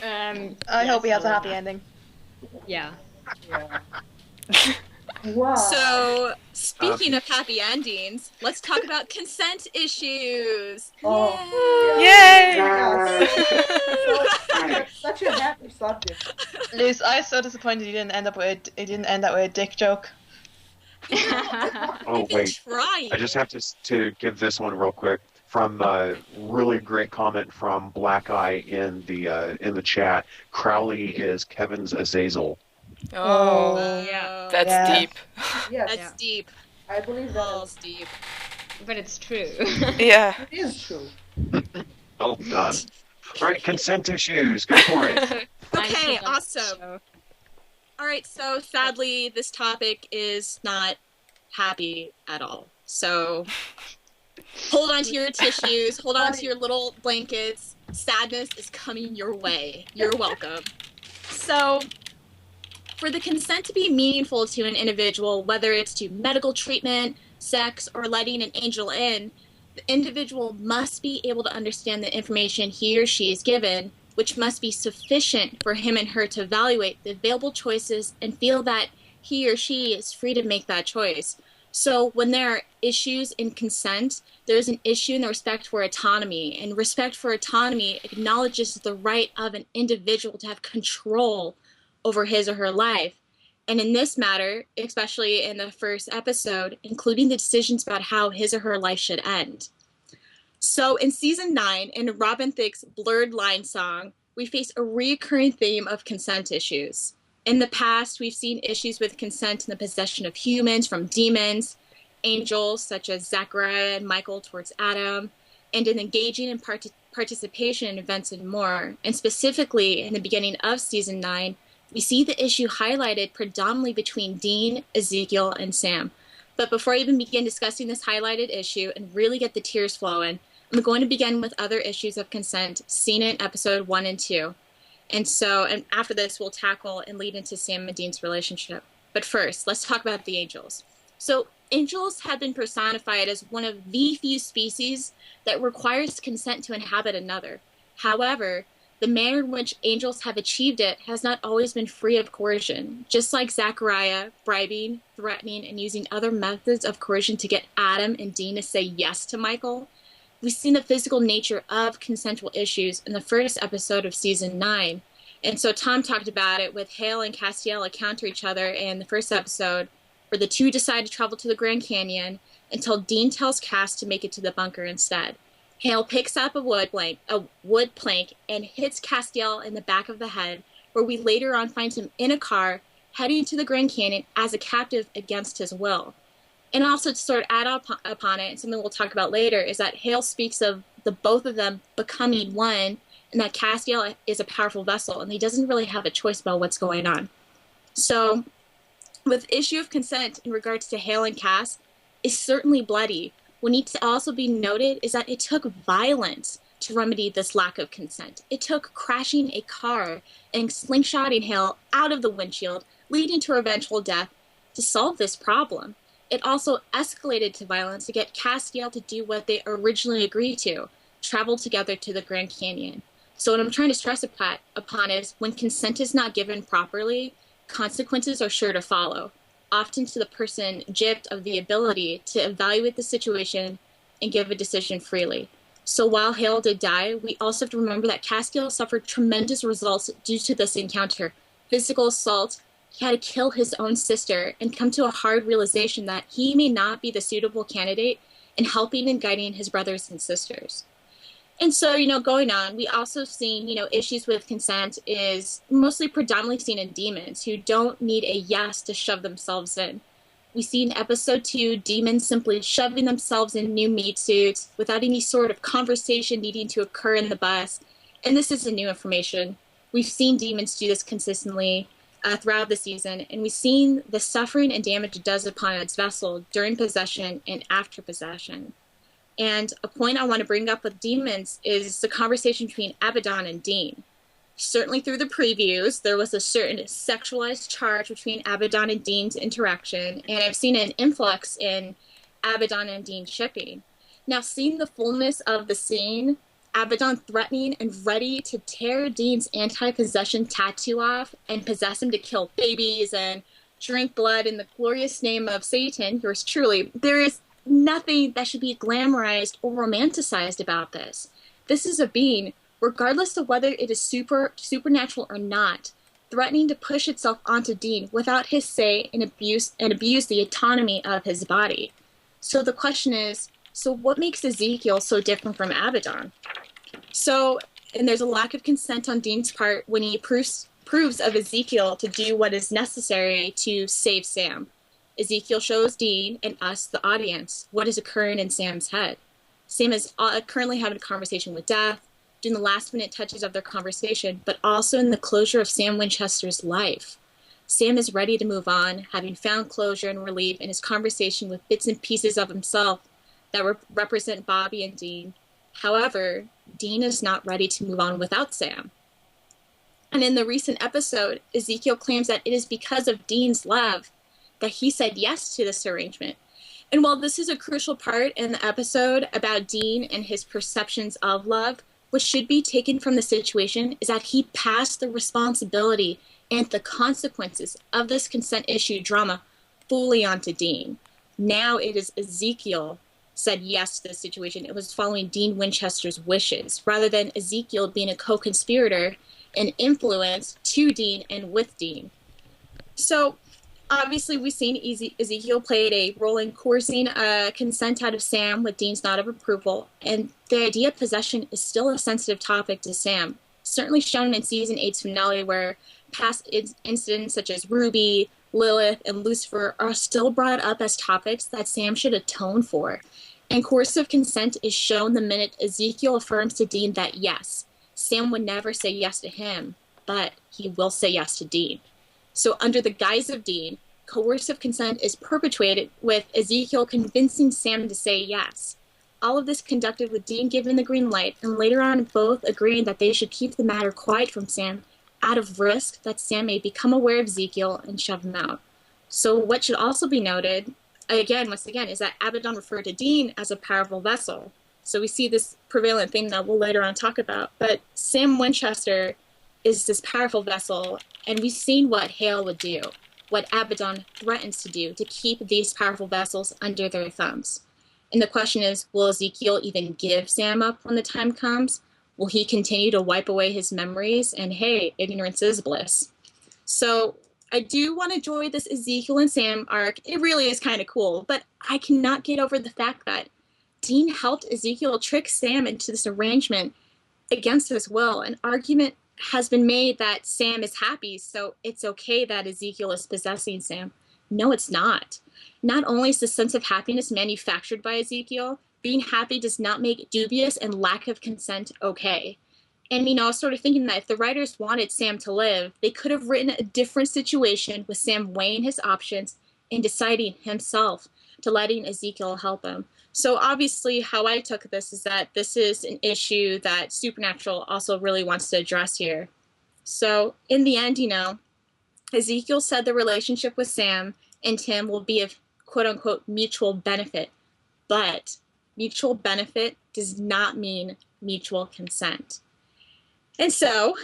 I hope he has a happy ending. Yeah. Wow. So, speaking of happy endings, let's talk about consent issues. Oh, Yay! Such a happy subject. Luce, I was so disappointed you didn't end up with a dick joke. Oh, wait. Trying. I just have to give this one real quick. From a really great comment from Black Eye in the chat. Crowley is Kevin's Azazel. Oh, Yeah. that's Yeah. deep. Yes, That's deep. I believe that Balls deep. But it's true. Yeah. it is true. Oh God. All right, consent issues. Go for it. I'm Okay, so awesome. sure. All right, so sadly, this topic is not happy at all. So hold on to your tissues, hold on to your little blankets. Sadness is coming your way. You're welcome. So, for the consent to be meaningful to an individual, whether it's to medical treatment, sex, or letting an angel in, the individual must be able to understand the information he or she is given, which must be sufficient for him and her to evaluate the available choices and feel that he or she is free to make that choice. So when there are issues in consent, there's an issue in the respect for autonomy, and respect for autonomy acknowledges the right of an individual to have control over his or her life. And in this matter, especially in the first episode, including the decisions about how his or her life should end. So in season 9, in Robin Thicke's Blurred Line song, we face a recurring theme of consent issues. In the past, we've seen issues with consent in the possession of humans from demons, angels such as Zachariah and Michael towards Adam, and in engaging in participation in events and more. And specifically, in the beginning of season 9, we see the issue highlighted predominantly between Dean, Ezekiel, and Sam. But before I even begin discussing this highlighted issue and really get the tears flowing, I'm going to begin with other issues of consent seen in episode 1 and 2. And after this, we'll tackle and lead into Sam and Dean's relationship. But first, let's talk about the angels. So angels have been personified as one of the few species that requires consent to inhabit another. However, the manner in which angels have achieved it has not always been free of coercion. Just like Zachariah bribing, threatening, and using other methods of coercion to get Adam and Dean to say yes to Michael, we've seen the physical nature of consensual issues in the first episode of season 9. And so Tom talked about it with Hale and Castiel encounter each other in the first episode, where the two decide to travel to the Grand Canyon until Dean tells Cass to make it to the bunker instead. Hale picks up a wood plank and hits Castiel in the back of the head, where we later on find him in a car heading to the Grand Canyon as a captive against his will. And also to sort of add upon it, and something we'll talk about later, is that Hale speaks of the both of them becoming one, and that Castiel is a powerful vessel, and he doesn't really have a choice about what's going on. So, with issue of consent in regards to Hale and Cass, is certainly bloody. What needs to also be noted is that it took violence to remedy this lack of consent. It took crashing a car and slingshotting Hale out of the windshield, leading to her eventual death, to solve this problem. It also escalated to violence to get Castiel to do what they originally agreed to, travel together to the Grand Canyon. So what I'm trying to stress upon is when consent is not given properly, consequences are sure to follow, often to the person gypped of the ability to evaluate the situation and give a decision freely. So while Hale did die, we also have to remember that Castiel suffered tremendous results due to this encounter. Physical assault, he had to kill his own sister and come to a hard realization that he may not be the suitable candidate in helping and guiding his brothers and sisters. And so, going on, we also seen, issues with consent is mostly predominantly seen in demons who don't need a yes to shove themselves in. We see in episode 2, demons simply shoving themselves in new meat suits without any sort of conversation needing to occur in the bus. And this isn't new information. We've seen demons do this consistently throughout the season, and we've seen the suffering and damage it does upon its vessel during possession and after possession. And a point I want to bring up with demons is the conversation between Abaddon and Dean. Certainly through the previews, there was a certain sexualized charge between Abaddon and Dean's interaction, and I've seen an influx in Abaddon and Dean shipping. Now, seeing the fullness of the scene, Abaddon threatening and ready to tear Dean's anti-possession tattoo off and possess him to kill babies and drink blood in the glorious name of Satan, yours truly, there is nothing that should be glamorized or romanticized about this. This is a being, regardless of whether it is supernatural or not, threatening to push itself onto Dean without his say and abuse the autonomy of his body. So the question is, so what makes Ezekiel so different from Abaddon? And there's a lack of consent on Dean's part when he proves approves of Ezekiel to do what is necessary to save Sam. Ezekiel shows Dean and us, the audience, what is occurring in Sam's head. Sam is currently having a conversation with Death, doing the last-minute touches of their conversation, but also in the closure of Sam Winchester's life. Sam is ready to move on, having found closure and relief in his conversation with bits and pieces of himself that represent Bobby and Dean. However, Dean is not ready to move on without Sam. And in the recent episode, Ezekiel claims that it is because of Dean's love that he said yes to this arrangement. And while this is a crucial part in the episode about Dean and his perceptions of love, what should be taken from the situation is that he passed the responsibility and the consequences of this consent issue drama fully onto Dean. Now it is Ezekiel said yes to the situation. It was following Dean Winchester's wishes, rather than Ezekiel being a co-conspirator and influence to Dean and with Dean. So obviously we've seen Ezekiel played a role in coercing consent out of Sam with Dean's nod of approval, and the idea of possession is still a sensitive topic to Sam, certainly shown in Season 8's finale, where past incidents such as Ruby, Lilith, and Lucifer are still brought up as topics that Sam should atone for. And coercive consent is shown the minute Ezekiel affirms to Dean that yes, Sam would never say yes to him, but he will say yes to Dean. So under the guise of Dean, coercive consent is perpetuated with Ezekiel convincing Sam to say yes. All of this conducted with Dean giving the green light, and later on both agreeing that they should keep the matter quiet from Sam out of risk that Sam may become aware of Ezekiel and shove him out. So what should also be noted, once again, is that Abaddon referred to Dean as a powerful vessel. So we see this prevalent theme that we'll later on talk about. But Sam Winchester is this powerful vessel, and we've seen what Hale would do, what Abaddon threatens to do to keep these powerful vessels under their thumbs. And the question is, will Ezekiel even give Sam up when the time comes? Will he continue to wipe away his memories? And hey, ignorance is bliss. So I do want to enjoy this Ezekiel and Sam arc. It really is kind of cool, but I cannot get over the fact that Dean helped Ezekiel trick Sam into this arrangement against his will. An argument has been made that Sam is happy, so it's okay that Ezekiel is possessing Sam. No, it's not. Not only is the sense of happiness manufactured by Ezekiel, being happy does not make dubious and lack of consent okay. And, I was sort of thinking that if the writers wanted Sam to live, they could have written a different situation with Sam weighing his options and deciding himself to letting Ezekiel help him. So obviously how I took this is that this is an issue that Supernatural also really wants to address here. So in the end, Ezekiel said the relationship with Sam and Tim will be of quote-unquote mutual benefit. But mutual benefit does not mean mutual consent. And so,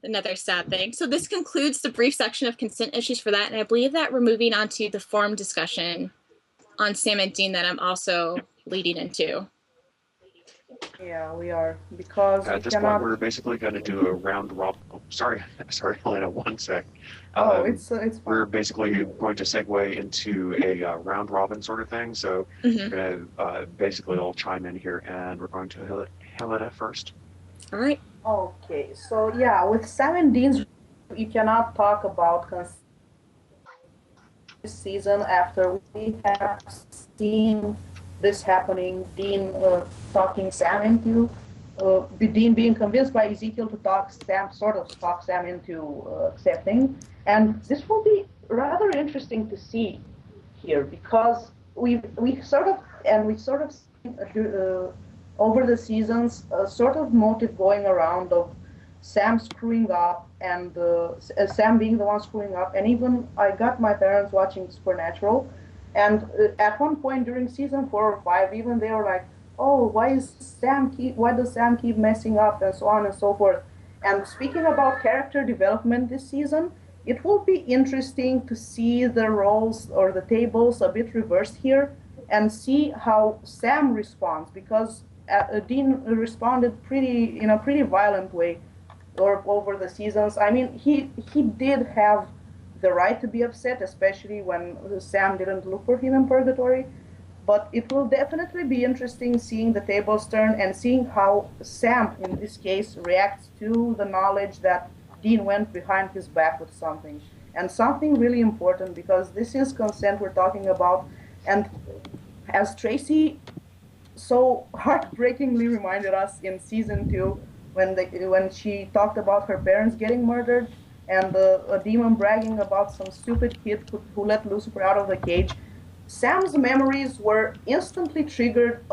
another sad thing. So this concludes the brief section of consent issues for that, and I believe that we're moving on to the forum discussion on Sam and Dean that I'm also leading into. Yeah, we are, because At this point, we're basically going to do a round robin. Oh, sorry, Helena, one sec. It's fine. We're basically going to segue into a round robin sort of thing. So we're going to basically all chime in here, and we're going to Helena first. All right. Okay, so yeah, with Sam and Dean's, you cannot talk about this season after we have seen this happening. Dean talking Sam into, Dean being convinced by Ezekiel to talk Sam into accepting, and this will be rather interesting to see here, because we sort of over the seasons, a sort of motive going around of Sam screwing up and Sam being the one screwing up. And even I got my parents watching Supernatural, and at one point during season 4 or 5, even they were like, "Oh, why does Sam keep messing up?" and so on and so forth. And speaking about character development this season, it will be interesting to see the roles or the tables a bit reversed here and see how Sam responds, because Dean responded in a pretty violent way over the seasons. I mean, he did have the right to be upset, especially when Sam didn't look for him in purgatory. But it will definitely be interesting seeing the tables turn and seeing how Sam, in this case, reacts to the knowledge that Dean went behind his back with something. And something really important, because this is consent we're talking about. And as Tracy so heartbreakingly reminded us in season 2, when she talked about her parents getting murdered and a demon bragging about some stupid kid who let Lucifer out of the cage, Sam's memories were instantly triggered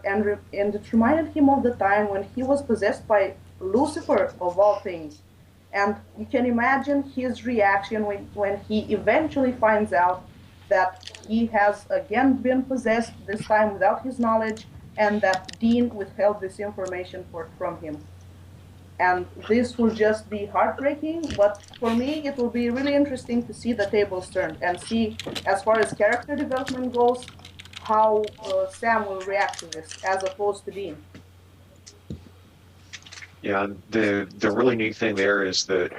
and it reminded him of the time when he was possessed by Lucifer, of all things. And you can imagine his reaction when he eventually finds out that he has again been possessed, this time without his knowledge, and that Dean withheld this information from him. And this will just be heartbreaking, but for me it will be really interesting to see the tables turned and see, as far as character development goes, how Sam will react to this as opposed to Dean. Yeah, the really neat thing there is that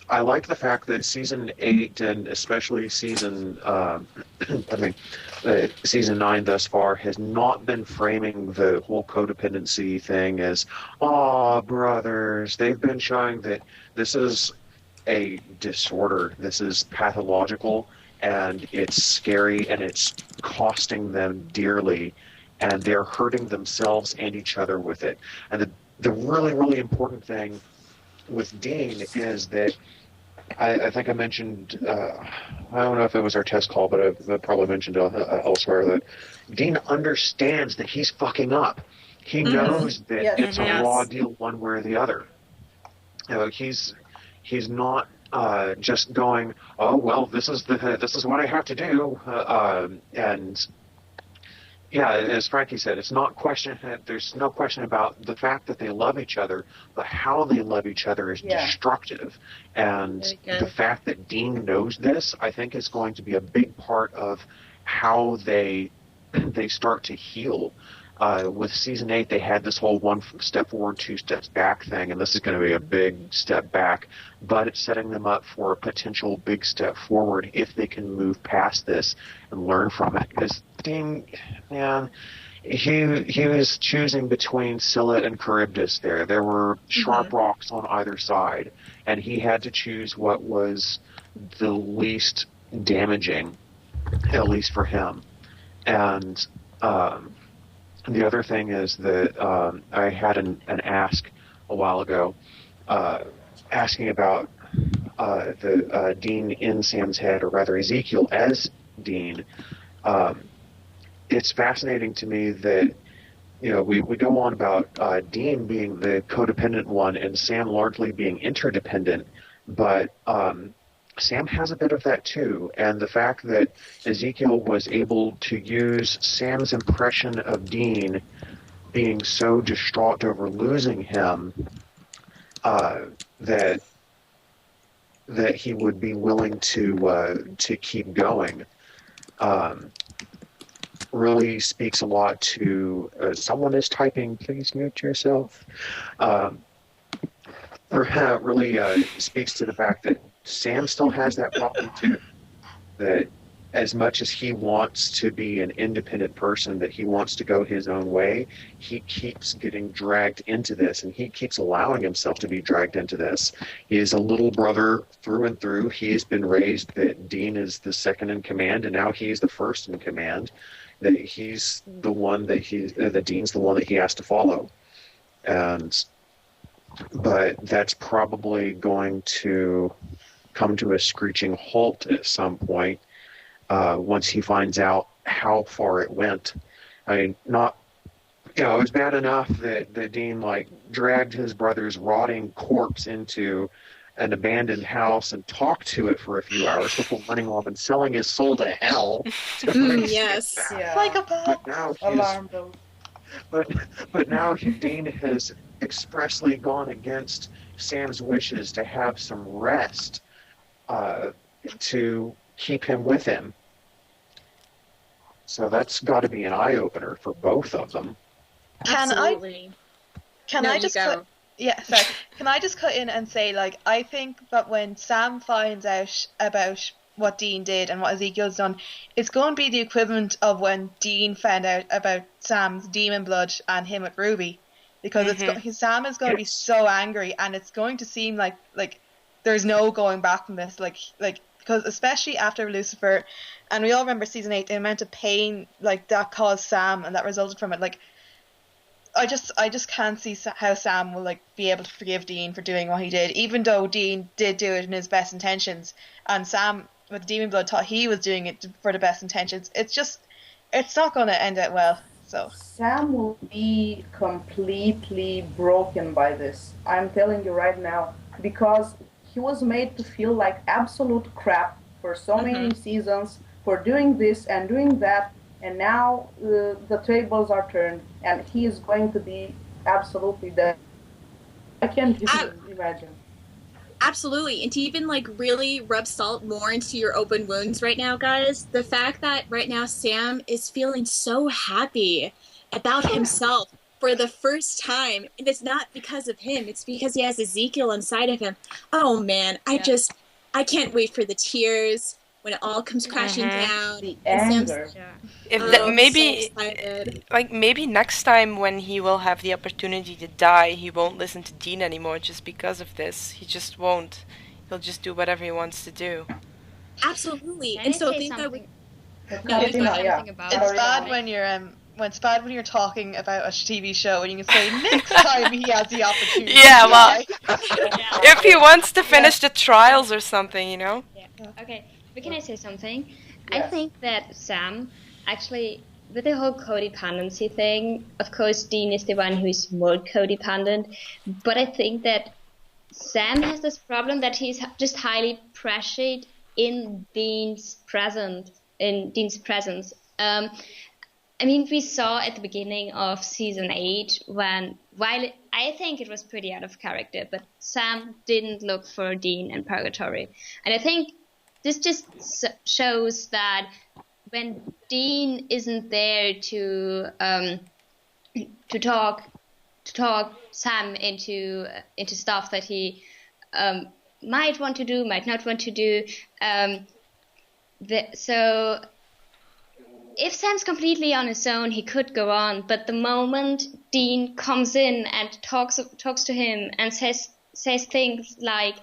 I like the fact that season 8 and especially season season 9 thus far has not been framing the whole codependency thing as, "Aw, brothers." They've been showing that this is a disorder, this is pathological, and it's scary, and it's costing them dearly, and they're hurting themselves and each other with it. And the really, really important thing with Dean is that I think I mentioned, I don't know if it was our test call, but I've probably mentioned elsewhere that Dean understands that he's fucking up. He knows that it's a raw deal one way or the other. You know, he's not just going, "Oh well, this is what I have to do," and yeah, as Frankie said, there's no question about the fact that they love each other, but how they love each other is destructive. And the fact that Dean knows this, I think, is going to be a big part of how they start to heal. With season 8, they had this whole 1 step forward, 2 steps back thing, and this is going to be a big step back, but it's setting them up for a potential big step forward if they can move past this and learn from it. Because Dean, man, he was choosing between Scylla and Charybdis there. There were sharp rocks on either side, and he had to choose what was the least damaging, at least for him. And the other thing is that I had an ask a while ago asking about the Dean in Sam's head, or rather Ezekiel as Dean. It's fascinating to me that, you know, we go on about Dean being the codependent one and Sam largely being interdependent, but Sam has a bit of that too, and the fact that Ezekiel was able to use Sam's impression of Dean being so distraught over losing him that he would be willing to keep going really speaks a lot to someone is typing. Please mute yourself. Really speaks to the fact that Sam still has that problem too. That as much as he wants to be an independent person, that he wants to go his own way, he keeps getting dragged into this, and he keeps allowing himself to be dragged into this. He is a little brother through and through. He has been raised that Dean is the second in command, and now he's the first in command. That he's the one that Dean's the one that he has to follow. But that's probably going to come to a screeching halt at some point once he finds out how far it went. I mean, it was bad enough that Dean dragged his brother's rotting corpse into an abandoned house and talked to it for a few hours before running off and selling his soul to hell. Yes. But now Dean has expressly gone against Sam's wishes to have some rest to keep him with him. So that's got to be an eye-opener for both of them. Can Absolutely. I just cut? Yeah, sorry. Can I just cut in and say, I think that when Sam finds out about what Dean did and what Ezekiel's done, it's going to be the equivalent of when Dean found out about Sam's demon blood and him with Ruby. because Sam is going to be so angry, and it's going to seem like there's no going back from this, like because especially after Lucifer, and we all remember season 8, the amount of pain like that caused Sam and that resulted from it. Like I just can't see how Sam will like be able to forgive Dean for doing what he did, even though Dean did do it in his best intentions, and Sam with the demon blood thought he was doing it for the best intentions. It's not going to end out well. So Sam will be completely broken by this. I'm telling you right now, because he was made to feel like absolute crap for so many seasons for doing this and doing that. And now the tables are turned, and he is going to be absolutely dead. I can't even imagine. Absolutely. And to even like really rub salt more into your open wounds right now, guys, the fact that right now Sam is feeling so happy about himself for the first time, and it's not because of him, it's because he has Ezekiel inside of him. Oh man, I can't wait for the tears when it all comes crashing down. The anger. Maybe next time when he will have the opportunity to die, he won't listen to Dean anymore just because of this. He just won't. He'll just do whatever he wants to do. Absolutely. And so think that it's bad when you're talking about a TV show and you can say next time he has the opportunity. Yeah, well, if he wants to finish the trials or something, you know. Yeah. Okay. But can I say something? Yes. I think that Sam, actually, with the whole codependency thing, of course, Dean is the one who is more codependent, but I think that Sam has this problem that he's just highly pressured in Dean's presence. I mean, we saw at the beginning of season 8 while I think it was pretty out of character, but Sam didn't look for Dean in Purgatory, and I think this just shows that when Dean isn't there to talk Sam into stuff that he might want to do, might not want to do. So if Sam's completely on his own, he could go on. But the moment Dean comes in and talks to him and says things like,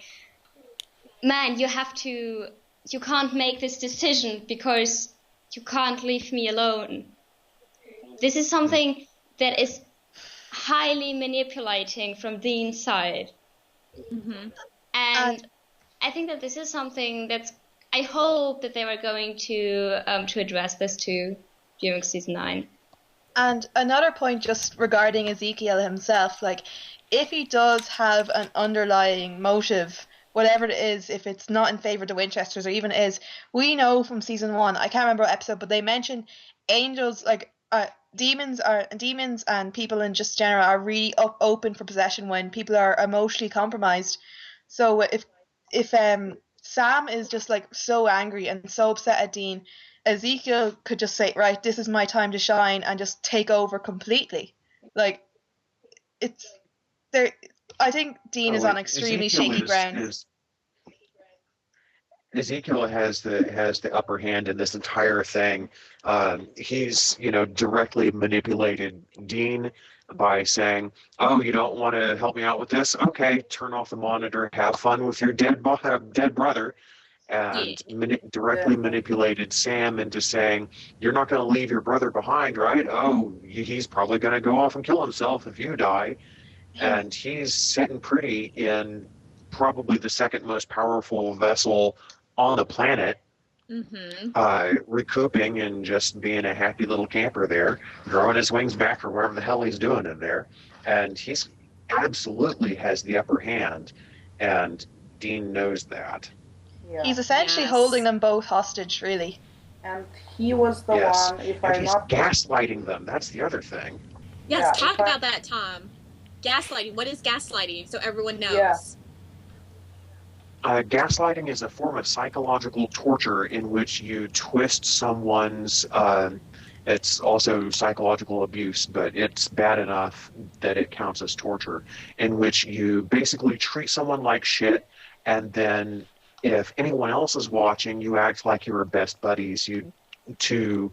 "Man, you can't make this decision because you can't leave me alone." This is something that is highly manipulating from Dean's side. And I think that this is something that's, I hope that they were going to address this too during season 9. And another point just regarding Ezekiel himself, like if he does have an underlying motive, whatever it is, if it's not in favor of the Winchesters or even is, we know from season 1, I can't remember what episode, but they mention angels, like demons and people in just general are really open for possession when people are emotionally compromised. So if Sam is just like so angry and so upset at Dean, Ezekiel could just say, right, this is my time to shine, and just take over completely. Like it's there. I think Dean is on extremely shaky ground. Ezekiel has the upper hand in this entire thing. He's directly manipulated Dean by saying, "Oh, you don't want to help me out with this? Okay, turn off the monitor. Have fun with your dead brother." And directly manipulated Sam into saying, "You're not going to leave your brother behind, right? Oh, he's probably going to go off and kill himself if you die." And he's sitting pretty in probably the second most powerful vessel on the planet, recouping and just being a happy little camper there, growing his wings back or wherever the hell he's doing in there. And he's absolutely has the upper hand, and Dean knows that. Yeah. He's essentially holding them both hostage, really. And he was the one, if I'm not... gaslighting them. That's the other thing. Yes, talk about that, Tom. Gaslighting. What is gaslighting? So everyone knows. Yeah. Gaslighting is a form of psychological torture in which you twist someone's... it's also psychological abuse, but it's bad enough that it counts as torture, in which you basically treat someone like shit, and then if anyone else is watching, you act like you're best buddies to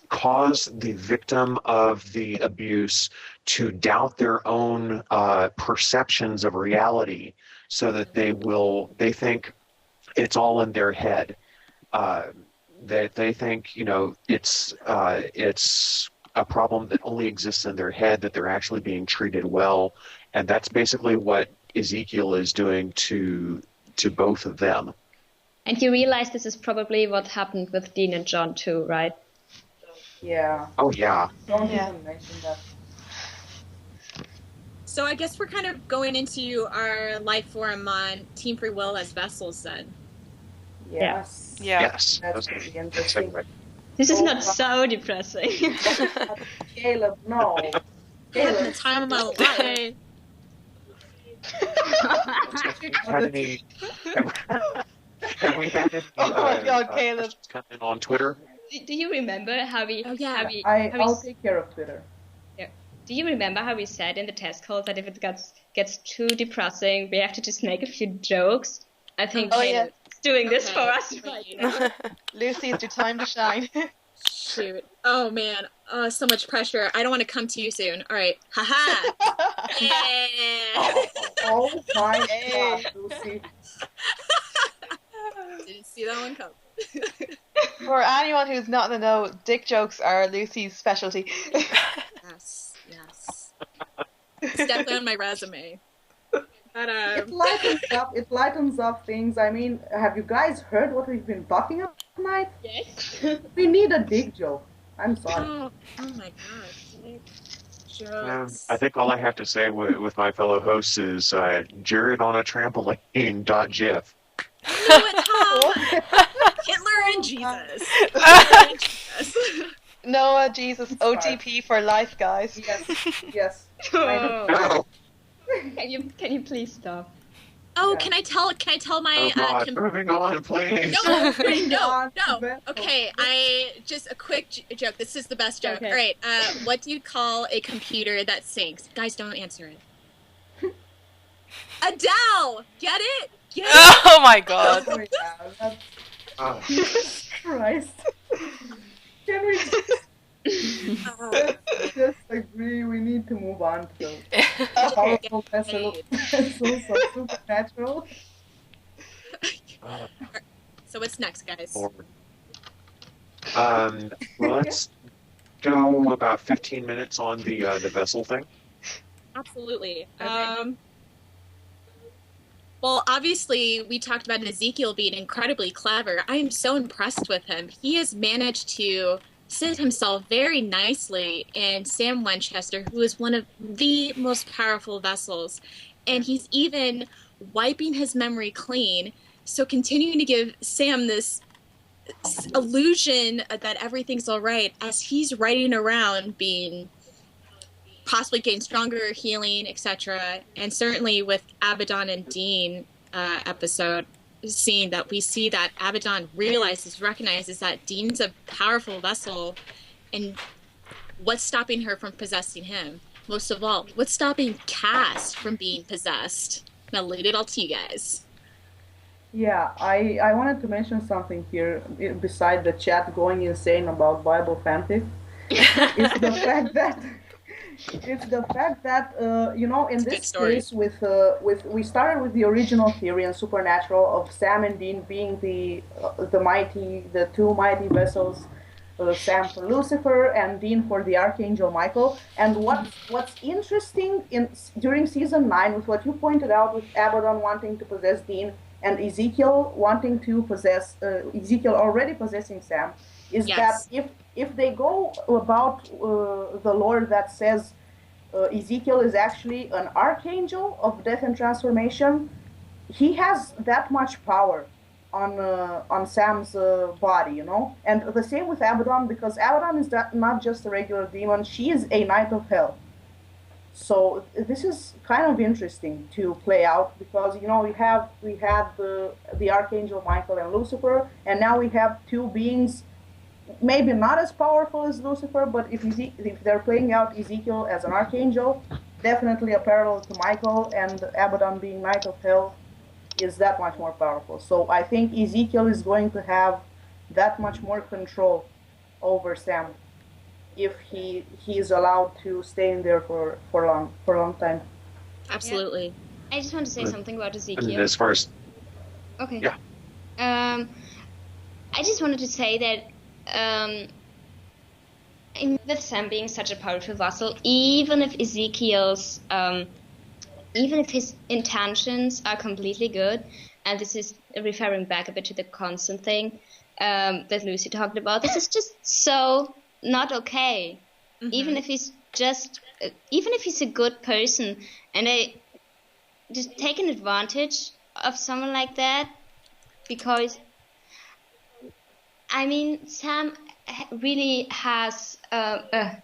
cause the victim of the abuse to doubt their own perceptions of reality, so that they think it's all in their head. That they think, it's a problem that only exists in their head, that they're actually being treated well, and that's basically what Ezekiel is doing to both of them. And you realize this is probably what happened with Dean and John too, right? Yeah. Oh yeah. Don't Yeah. even mention that. So I guess we're kind of going into our life form on Team Free Will as vessels then. Yes. Yeah. Yes. That's Okay. pretty interesting. This is Oh, not wow. so depressing. Caleb, no. Having the Caleb, time of my life. Had any, have we had any, Oh my God, Caleb. questions come in on Twitter? Do you remember how we? Oh, yeah. How we, how we I'll take care of Twitter. Do you remember how we said in the test call that if it gets too depressing, we have to just make a few jokes? I think Oh, yeah. Caleb's doing this Okay. for us right now. Lucy, it's your time to shine. Shoot. Oh man. So much pressure. I don't want to come to you soon. All right. Haha. Yeah. Oh my Hey. God, Lucy. Didn't see that one come. For anyone who's not in the know, dick jokes are Lucy's specialty. Yes. Yes. It's definitely on my resume. But It lightens up things. I mean, have you guys heard what we've been talking about tonight? Yes. We need a dick joke. I'm sorry. oh my god. Jokes. I think all I have to say with my fellow hosts is Jared on a trampoline.gif. You know what, Tom? Hitler and Jesus. Hitler and Jesus. Noah, Jesus, OTP for life, guys. Yes, yes. Oh. No. Can you please stop? Oh, Yeah. can I tell my Oh God, moving on, please. no, no. Vessel. Okay, just a quick joke. This is the best joke. Okay. All right, what do you call a computer that sinks? Guys, don't answer it. Adele! Get it? Get it? Oh my god. Oh, yeah, that's Oh, Christ. Can we just agree we need to move on to Okay. powerful vessels of supernatural? So what's next, guys? forward. Well, let's go about 15 minutes on the vessel thing. Absolutely. Okay. Well, obviously, we talked about Ezekiel being incredibly clever. I am so impressed with him. He has managed to sit himself very nicely in Sam Winchester, who is one of the most powerful vessels. And he's even wiping his memory clean, so continuing to give Sam this illusion that everything's all right as he's riding around being possibly getting stronger, healing, etc. And certainly with Abaddon and Dean episode, seeing that we see that Abaddon recognizes that Dean's a powerful vessel, and what's stopping her from possessing him? Most of all, what's stopping Cass from being possessed? And I'll leave it all to you guys. Yeah, I wanted to mention something here beside the chat going insane about Bible fanfic. It's the fact that in It's a good this story. case with we started with the original theory in Supernatural of Sam and Dean being the two mighty vessels, Sam for Lucifer and Dean for the Archangel Michael. And what's interesting during season 9 with what you pointed out with Abaddon wanting to possess Dean and Ezekiel wanting to possess Ezekiel already possessing Sam, is Yes. that if they go about the lore that says Ezekiel is actually an archangel of death and transformation, he has that much power on Sam's body, and the same with Abaddon, because Abaddon is not just a regular demon; she is a knight of hell. So this is kind of interesting to play out because we had the Archangel Michael and Lucifer, and now we have two beings maybe not as powerful as Lucifer, but if they're playing out Ezekiel as an archangel, definitely a parallel to Michael, and Abaddon being Knight of Hell is that much more powerful. So I think Ezekiel is going to have that much more control over Sam if he is allowed to stay in there for a long time. Absolutely. I just want to say something about And Ezekiel. as far as Okay. Yeah. I just wanted to say that with Sam being such a powerful vassal, even if Ezekiel's, even if his intentions are completely good, and this is referring back a bit to the constant thing that Lucy talked about, this is just so not okay. Mhm. Even if he's a good person, and I just taking advantage of someone like that, because I mean, Sam really has, Sam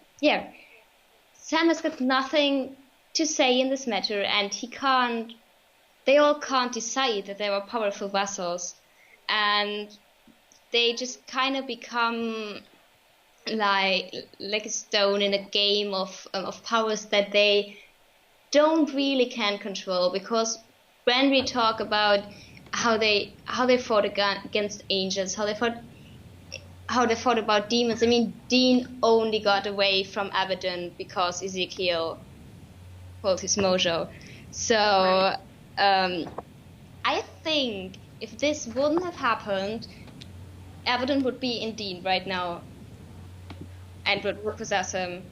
has got nothing to say in this matter, and they all can't decide that they were powerful vassals, and they just kind of become like a stone in a game of powers that they don't really can control, because when we talk about how they fought against angels, how they fought about demons. I mean, Dean only got away from Abaddon because Ezekiel pulled his mojo. So I think if this wouldn't have happened, Abaddon would be in Dean right now and would possess him.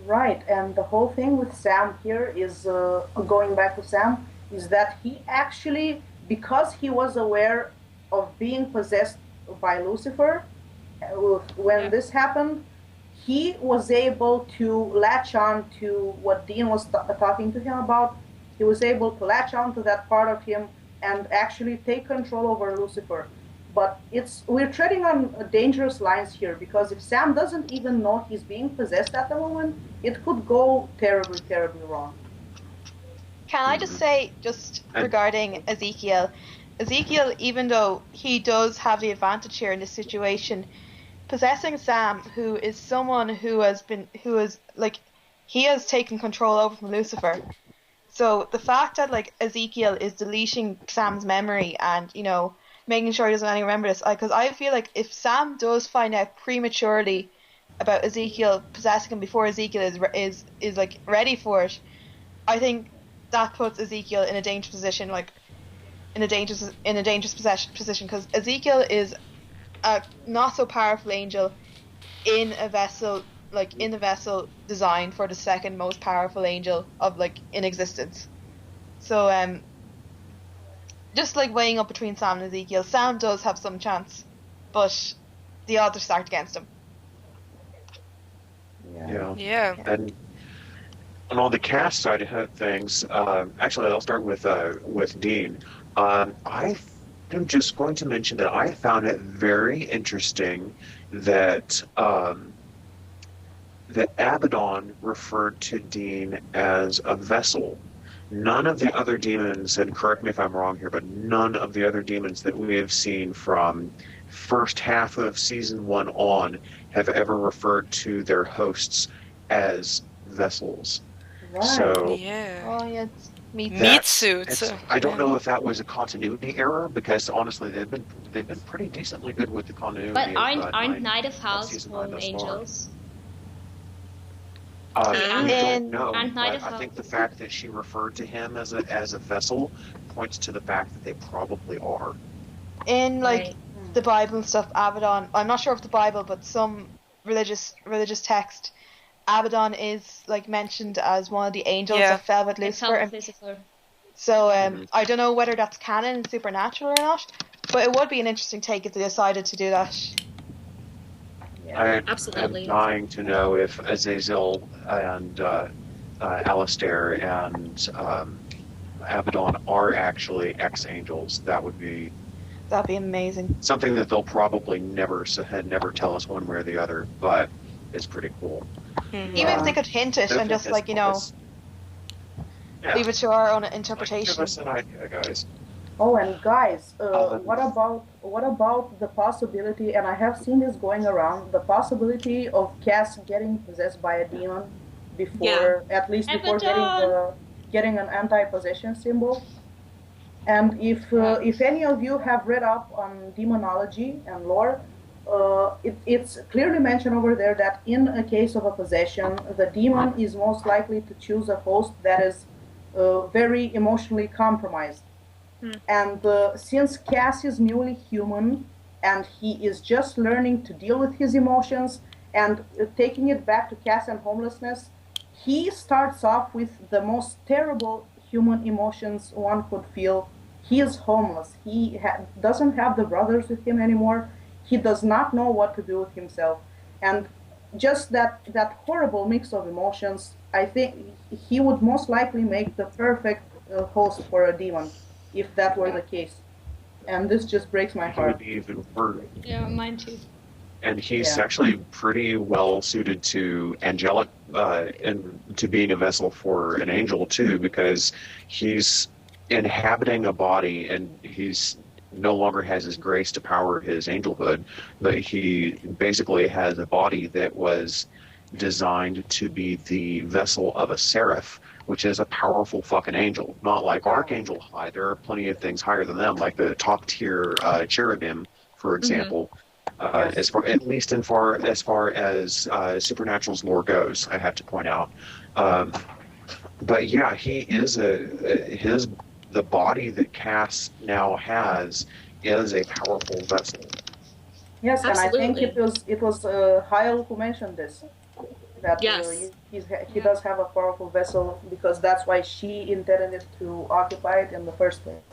Right, and the whole thing with Sam here is, going back to Sam, is that he actually, because he was aware of being possessed by Lucifer, when this happened, he was able to latch on to what Dean was talking to him about. He was able to latch on to that part of him and actually take control over Lucifer. But we're treading on dangerous lines here, because if Sam doesn't even know he's being possessed at the moment, it could go terribly, terribly wrong. Can I just say, just regarding Ezekiel, even though he does have the advantage here in this situation, possessing Sam, who is someone who has he has taken control over from Lucifer. So the fact that like Ezekiel is deleting Sam's memory and, you know, making sure he doesn't any remember this, because I feel like if Sam does find out prematurely about Ezekiel possessing him before Ezekiel is like ready for it, I think that puts Ezekiel in a dangerous position, like in a dangerous position, because Ezekiel is a not so powerful angel in a vessel designed for the second most powerful angel of in existence. So just weighing up between Sam and Ezekiel, Sam does have some chance, but the odds are stacked against him. Yeah. And on the cast side of things, actually, I'll start with Dean. I'm just going to mention that I found it very interesting that that Abaddon referred to Dean as a vessel. None of the other demons, and correct me if I'm wrong here, but none of the other demons that we have seen from first half of season 1 on have ever referred to their hosts as vessels. Right. So Yeah. Meat suits. I don't know if that was a continuity error, because honestly they've been pretty decently good with the continuity. But aren't Night of House fallen angels? I don't know. And Night But of I House. think the fact that she referred to him as a vessel points to the fact that they probably are. In Right. the Bible and stuff, Abaddon, I'm not sure of the Bible, but some religious text, Abaddon is mentioned as one of the angels Yeah. that fell with It's Lucifer. helped Lucifer. So I don't know whether that's canon and supernatural or not, but it would be an interesting take if they decided to do that. I Absolutely. am dying to know if Azazel and Alistair and Abaddon are actually ex-angels. That'd be amazing. something that they'll probably never tell us one way or the other, but it's pretty cool. Even if they could hint it and just leave it to our own interpretation. Give us an idea, guys. Oh, and guys, what about the possibility? And I have seen this going around. The possibility of Cass getting possessed by a demon before, at least before getting an anti-possession symbol. And if any of you have read up on demonology and lore, it's clearly mentioned over there that in a case of a possession, the demon is most likely to choose a host that is very emotionally compromised. And since Cass is newly human and he is just learning to deal with his emotions and taking it back to Cass and homelessness, he starts off with the most terrible human emotions one could feel. He is homeless. He doesn't have the brothers with him anymore. He does not know what to do with himself. And just that horrible mix of emotions, I think he would most likely make the perfect host for a demon, if that were the case. And this just breaks my He would heart. be even worse. Yeah, mine too. And he's Yeah. actually pretty well suited to angelic and to being a vessel for an angel too, because he's inhabiting a body and he's no longer has his grace to power his angelhood, but he basically has a body that was designed to be the vessel of a seraph, which is a powerful fucking angel. Not like archangel high. There are plenty of things higher than them, like the top tier cherubim, for example. As far as Supernatural's lore goes, I have to point out. But yeah, he is the body that Cass now has is a powerful vessel. Yes, and I think Absolutely. it was Hyle who mentioned this. That Yes. he does have a powerful vessel because that's why she intended to occupy it in the first place.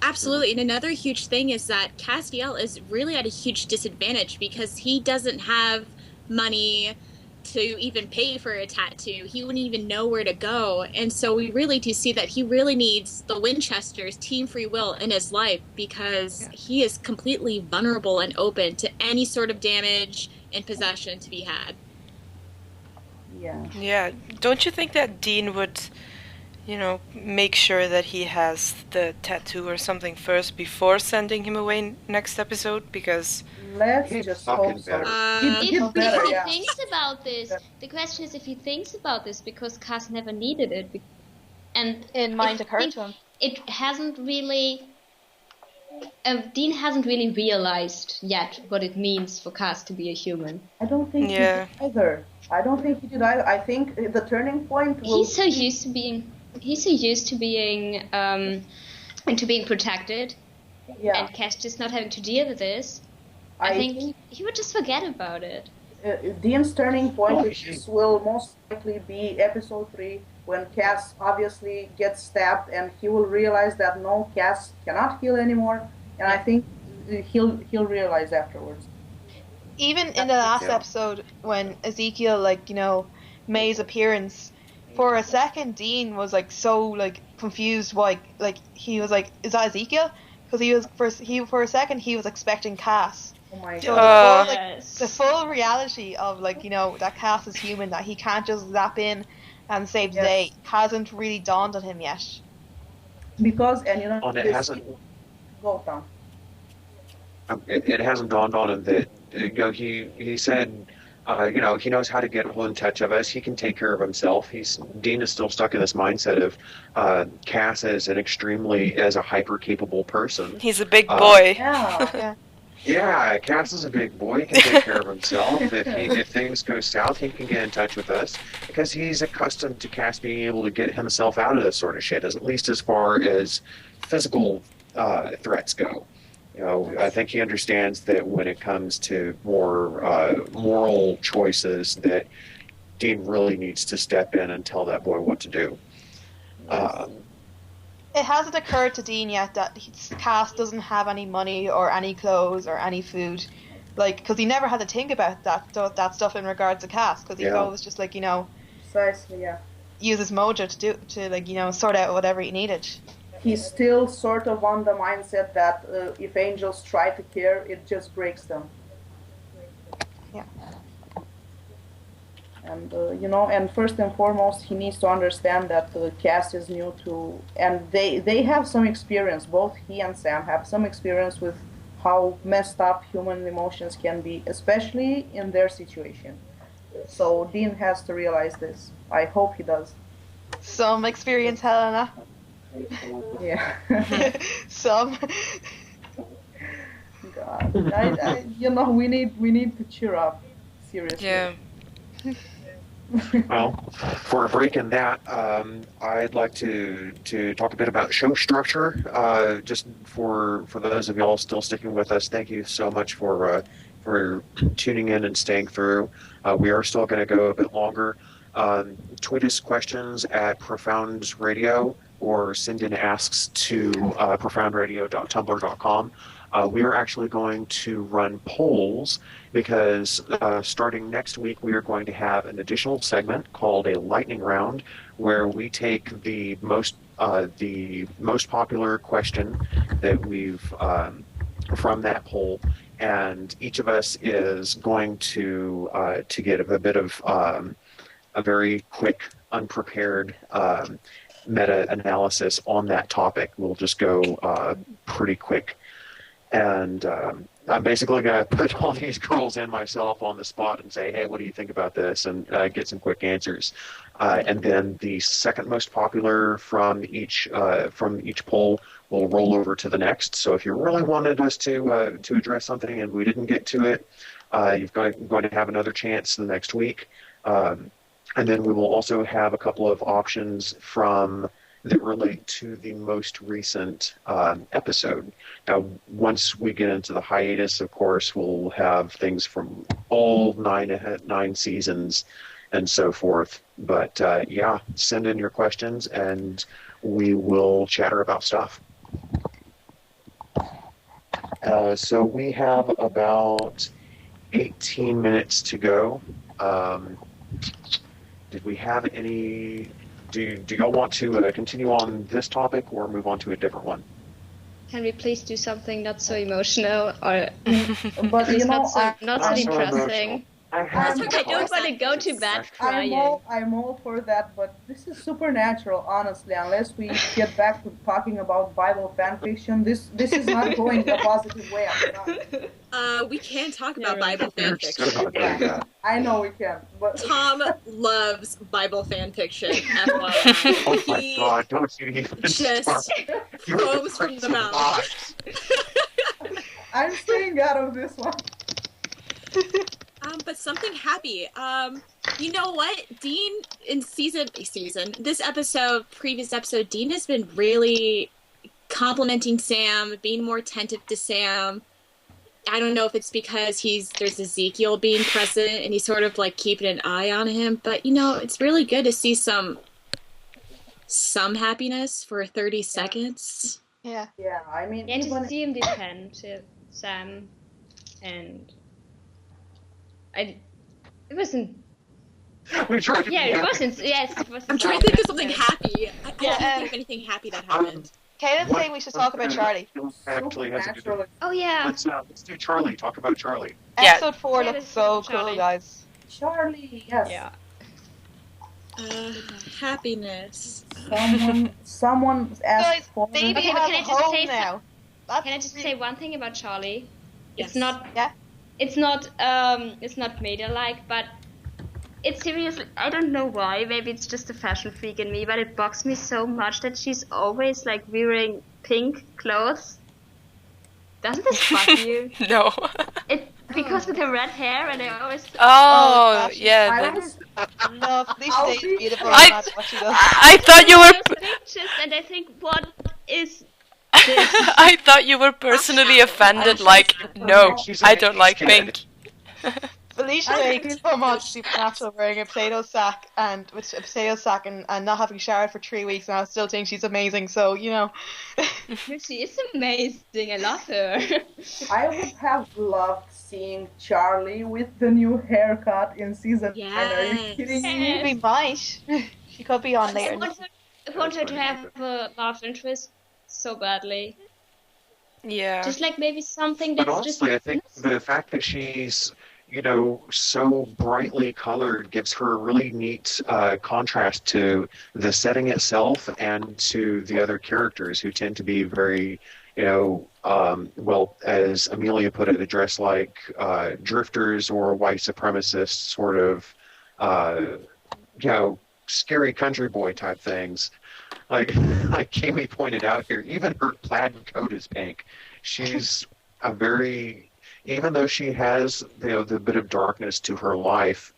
Absolutely. And another huge thing is that Castiel is really at a huge disadvantage because he doesn't have money to even pay for a tattoo. He wouldn't even know where to go. And so we really do see that he really needs the Winchesters, Team Free Will, in his life because he is completely vulnerable and open to any sort of damage and possession to be had. Yeah. Yeah, don't you think that Dean would, make sure that he has the tattoo or something first before sending him away next episode? Because Let's He's just fucking hope so. better. He's If better, he yeah. thinks about this, the question is if he thinks about this because Cass never needed it, and It might I occur think to him. it hasn't really. Dean hasn't really realized yet what it means for Cass to be a human. I don't think Yeah. he did either. I don't think he did either. I think the turning point will He's so used to being. He's so used to being. To being protected, yeah. and Cass just not having to deal with this. I think he would just forget about it. Dean's turning point Oh, will most likely be episode 3 when Cass obviously gets stabbed and he will realize that no, Cass cannot heal anymore, and I think he'll realize afterwards. Even in the last Yeah. episode, when Ezekiel, May's appearance, for a second, Dean was so confused. Why, he was like, "Is that Ezekiel?" Because for a second he was expecting Cass. Oh my So god. the full reality of that Cass is human, that he can't just zap in and save the day, hasn't really dawned on him yet. Because, and And it this- hasn't. Go, Tom. It hasn't dawned on him that he said he knows how to get in touch of us. He can take care of himself. Dean is still stuck in this mindset of Cass as a hyper capable person. he's a big boy. Yeah. Yeah, Cass is a big boy. He can take care of himself. If things go south, he can get in touch with us because he's accustomed to Cass being able to get himself out of this sort of shit, at least as far as physical threats go. I think he understands that when it comes to more moral choices, that Dean really needs to step in and tell that boy what to do. It hasn't occurred to Dean yet that Cass doesn't have any money or any clothes or any food, because he never had to think about that stuff in regards to Cass, because he's always just Precisely, yeah. use his mojo to sort out whatever he needed. He's still sort of on the mindset that if angels try to care, it just breaks them. Yeah. And and first and foremost, he needs to understand that Cass is new to, and they have some experience. Both he and Sam have some experience with how messed up human emotions can be, especially in their situation. So Dean has to realize this. I hope he does. Some experience, Helena. Yeah. Some. God. we need to cheer up. Seriously. Yeah. Well, for a break in that, I'd like to talk a bit about show structure. Just for those of y'all still sticking with us, thank you so much for tuning in and staying through. We are still going to go a bit longer. Tweet us questions at Profound Radio or send in asks to profoundradio.tumblr.com. We are actually going to run polls because starting next week we are going to have an additional segment called a lightning round where we take the most popular question that we've from that poll, and each of us is going to get a bit of a very quick, unprepared meta-analysis on that topic. We'll just go pretty quick. And I'm basically going to put all these girls and myself on the spot and say, hey, what do you think about this? And get some quick answers. And then the second most popular from each poll will roll over to the next. So if you really wanted us to address something and we didn't get to it, you're going to have another chance the next week. And then we will also have a couple of options that relate to the most recent episode. Now, once we get into the hiatus, of course, we'll have things from all nine seasons and so forth. But yeah, send in your questions and we will chatter about stuff. So we have about 18 minutes to go. Did we have any... Do y'all want to continue on this topic or move on to a different one? Can we please do something not so emotional or But not so depressing? Emotional. I don't want to go to bed crying. I'm all for that, but this is supernatural, honestly. Unless we get back to talking about Bible fan fiction, this is not going the positive way. We can talk about Bible fan fiction. Yeah, I know we can, but Tom loves Bible fan fiction. Oh my God! Don't you even just foams from the mouth. I'm staying out of this one. But something happy. You know what? Dean in previous episode, Dean has been really complimenting Sam, being more attentive to Sam. I don't know if it's because there's Ezekiel being present and he's sort of like keeping an eye on him, but it's really good to see some happiness for 30 seconds. Yeah. Yeah, I mean, Yeah, to see him defend Sam, and it wasn't. We tried to be It happy. wasn't. Yes, it wasn't. I'm trying to think of something happy. I can't think of anything happy that happened. Caden's saying we should talk about Charlie. Actually, has a good. Supernatural. Oh yeah. Let's do Charlie. Talk about Charlie. Yeah. Episode 4 Yeah, looks this so is cool, Charlie. guys. Charlie, yes. Yeah. Happiness. Someone Guys, asked for baby Okay, but have can I a just home say now. That's Can I just say one thing about Charlie? Yes. It's not. Yeah. It's not Maida-like, but it's seriously. I don't know why. Maybe it's just a fashion freak in me, but it bugs me so much that she's always like wearing pink clothes. Doesn't this bug you? No. Because of the red hair, and I always. Oh, gosh. yeah. I that's- was No, Felicia I'll Day is be- beautiful. I- and that's what she does. I thought you were. those pictures, and I think, what is this? I thought you were personally offended. Like, no, I don't like pink. Felicia I Day think- from on Supernatural wearing a potato sack and not having showered for 3 weeks, and I still think she's amazing. So She is amazing. I love her. I would have loved seeing Charlie with the new haircut in season 10. Are you Yes. kidding me? we might. She could be on I there. want her to have a love interest so badly. Yeah. Just like maybe something But that's just. honestly, I think the fact that she's, so brightly colored gives her a really neat contrast to the setting itself and to the other characters who tend to be very, well, as Amelia put it, dressed like drifters or white supremacists, sort of, scary country boy type things. Like Kaylee pointed out here, even her plaid coat is pink. She's a very, even though she has the bit of darkness to her life,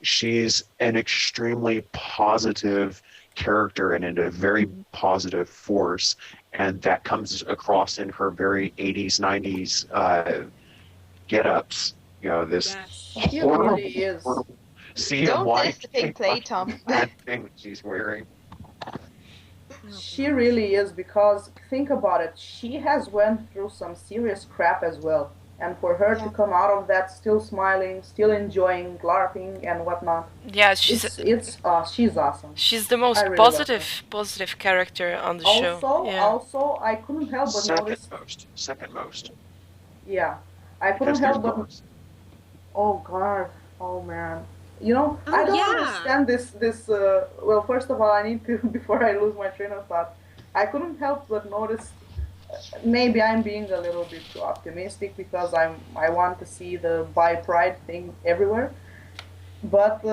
she's an extremely positive character and a very positive force, and that comes across in her very 80s, 90s get-ups. This She horrible, really is. horrible sea of Don't white diss the pink plate, Tom. that thing she's wearing. She really is, because think about it, she has went through some serious crap as well, and for her to come out of that still smiling, still enjoying LARPing and whatnot, Yeah, she's she's awesome. she's the most I really love positive character on the show. Yeah. Also, I couldn't help but notice. Second most. Yeah, I couldn't Because help there's but. Garth. Oh God! Oh man! You know, I don't understand this. Well, first of all, I need to before I lose my train of thought. I couldn't help but notice. Maybe I'm being a little bit too optimistic because I want to see the bi pride thing everywhere. But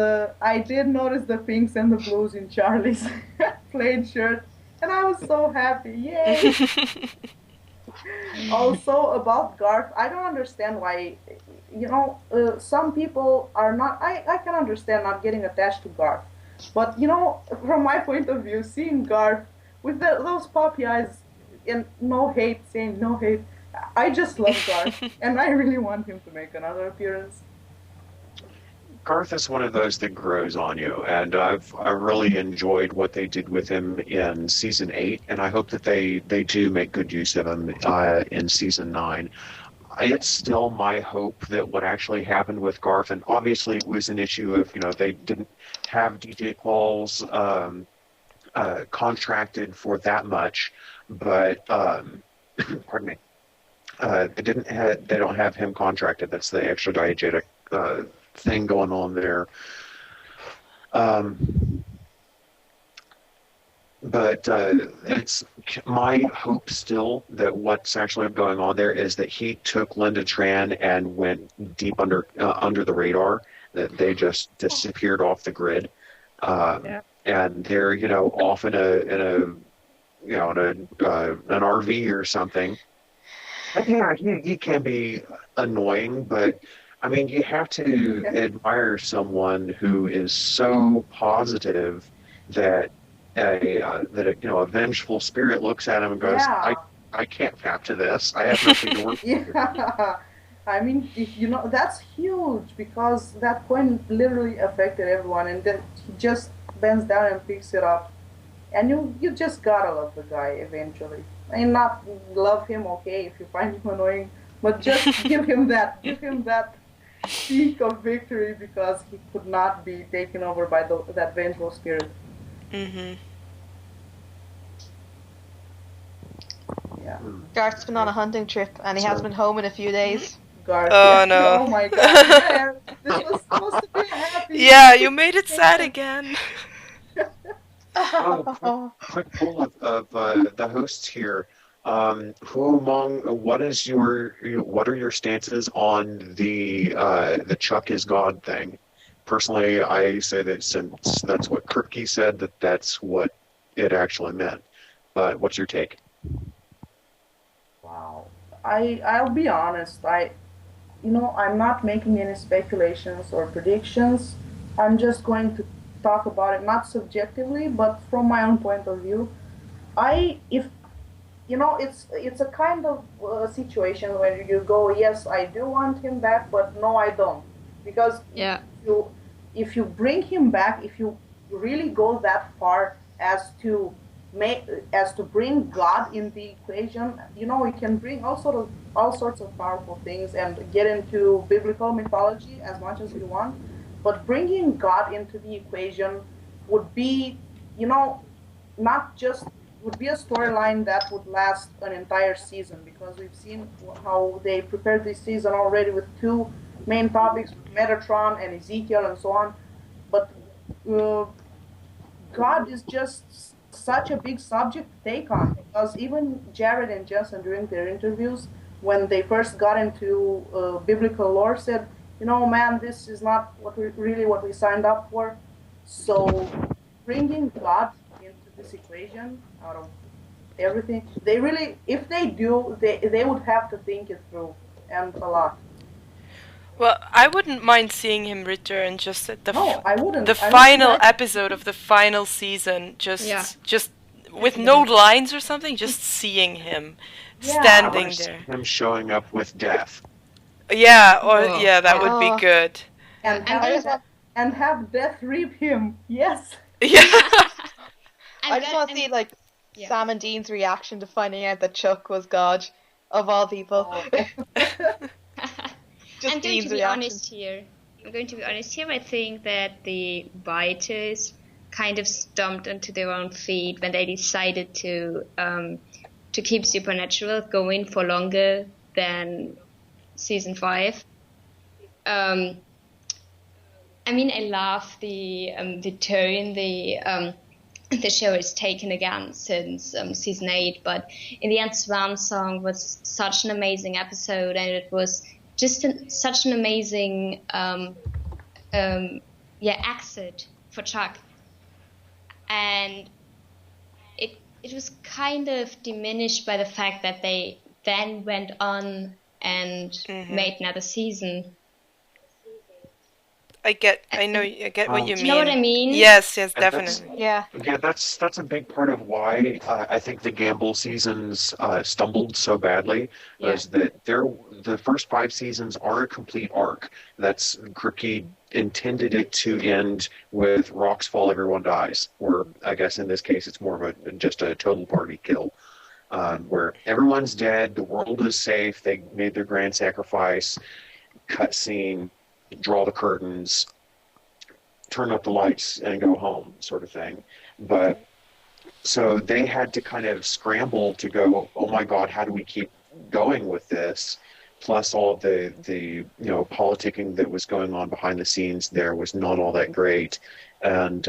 I did notice the pinks and the blues in Charlie's plaid shirt, and I was so happy. Yay! Also about Garth, I don't understand why. Some people are not. I can understand not getting attached to Garth, but from my point of view, seeing Garth with those puppy eyes and no hate, saying no hate, I just love Garth, and I really want him to make another appearance. Garth is one of those that grows on you, and I really enjoyed what they did with him in season 8, and I hope that they do make good use of him in season 9. It's still my hope that what actually happened with Garth, and obviously it was an issue of they didn't have DJ Qualls contracted for that much, but pardon me, they don't have him contracted. That's the extra thing going on there. But it's my hope still that what's actually going on there is that he took Linda Tran and went deep under the radar. That they just disappeared off the grid, and they're off in an RV or something. But yeah, he can be annoying, but I mean, you have to admire someone who is so positive that a vengeful spirit looks at him and goes, I can't tap to this. I have nothing to work with. Yeah, I mean, that's huge because that coin literally affected everyone, and then he just bends down and picks it up, and you just gotta love the guy eventually. And not love him, okay, if you find him annoying, but just give him that peak of victory because he could not be taken over by that vengeful spirit. Mm-hmm. Yeah. Garth's been on a hunting trip and he has been home in a few days. Garth. Oh no. Oh my god. Yeah, this was supposed to be happy. Yeah, you made it sad again. Quick poll of the hosts here. What are your stances on the Chuck is God thing? Personally, I say that since that's what Kripke said, that's what it actually meant. But what's your take? Wow. I'll be honest. I'm not making any speculations or predictions. I'm just going to talk about it not subjectively, but from my own point of view. It's a kind of situation where you go, yes, I do want him back, but no, I don't, because if you bring him back, if you really go that far as to bring God in the equation, you can bring all sorts of powerful things and get into biblical mythology as much as you want, but bringing God into the equation would be, would be a storyline that would last an entire season, because we've seen how they prepared this season already with 2 main topics, Metatron and Ezekiel and so on. But God is just such a big subject to take on, because even Jared and Justin during their interviews, when they first got into biblical lore, said, man, this is not what we signed up for. So bringing God into this equation, everything. They really, if they do, they would have to think it through, and a lot. Well, I wouldn't mind seeing him return just at the No, I wouldn't. the I final wouldn't. episode of the final season, just Yeah. just with no lines or something, just seeing him Yeah. I standing want to see there. him showing up with death. Yeah, or Oh. yeah, that would be Oh. good. And And have, just want- and have Death reap him. Yes. Yeah. I just want to see like yeah. Sam and Dean's reaction to finding out that Chuck was God, of all people. Just I'm going Dean's to be reaction. honest here. I'm going to be honest here. I think that the writers kind of stomped onto their own feet when they decided to keep Supernatural going for longer than season 5. I mean, I love the turn the show has taken again since season 8, but in the end, Swan Song was such an amazing episode, and it was just such an amazing exit for Chuck, and it was kind of diminished by the fact that they then went on and made another season. I get what you Do mean. you know what I mean? Yes, And definitely. Yeah. Yeah, that's a big part of why I think the Gamble seasons stumbled so badly. Was that the first 5 seasons are a complete arc. That's Kripke intended it to end with rocks fall, everyone dies. Or I guess in this case, it's more of just a total party kill, where everyone's dead, the world is safe, they made their grand sacrifice, cutscene, draw the curtains, turn up the lights, and go home, sort of thing. But so they had to kind of scramble to go, oh my God, how do we keep going with this? Plus all of the politicking that was going on behind the scenes there was not all that great. And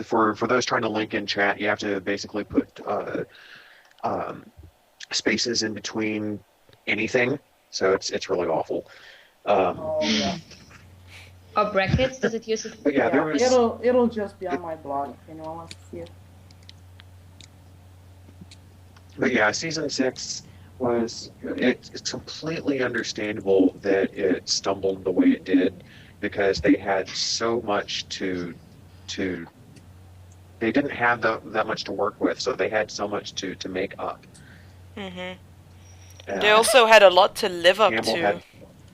for those trying to link in chat, you have to basically put spaces in between anything. So it's really awful. Or brackets? Does it use it? But yeah, there was. It'll just be on my blog if anyone wants to see it. But yeah, season 6 it's completely understandable that it stumbled the way it did, because they had so much to they didn't have that much to work with, so they had so much to make up. They also had a lot to live up Gamble to. had-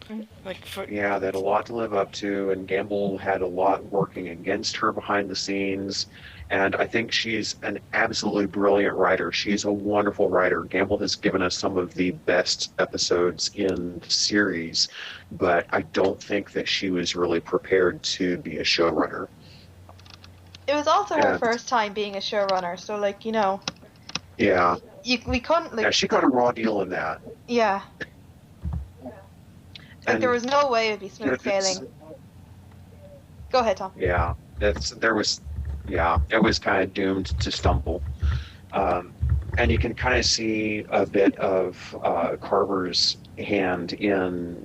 They Yeah, they had a lot to live up to, and Gamble had a lot working against her behind the scenes. And I think she's an absolutely brilliant writer. She's a wonderful writer. Gamble has given us some of the best episodes in the series, but I don't think that she was really prepared to be a showrunner. It was also her Yeah. first time being a showrunner, so Yeah, we couldn't yeah, she got a raw deal in that. yeah. And There was no way it'd be smooth sailing. Go ahead, Tom. Yeah, it was kind of doomed to stumble. And you can kind of see a bit of Carver's hand in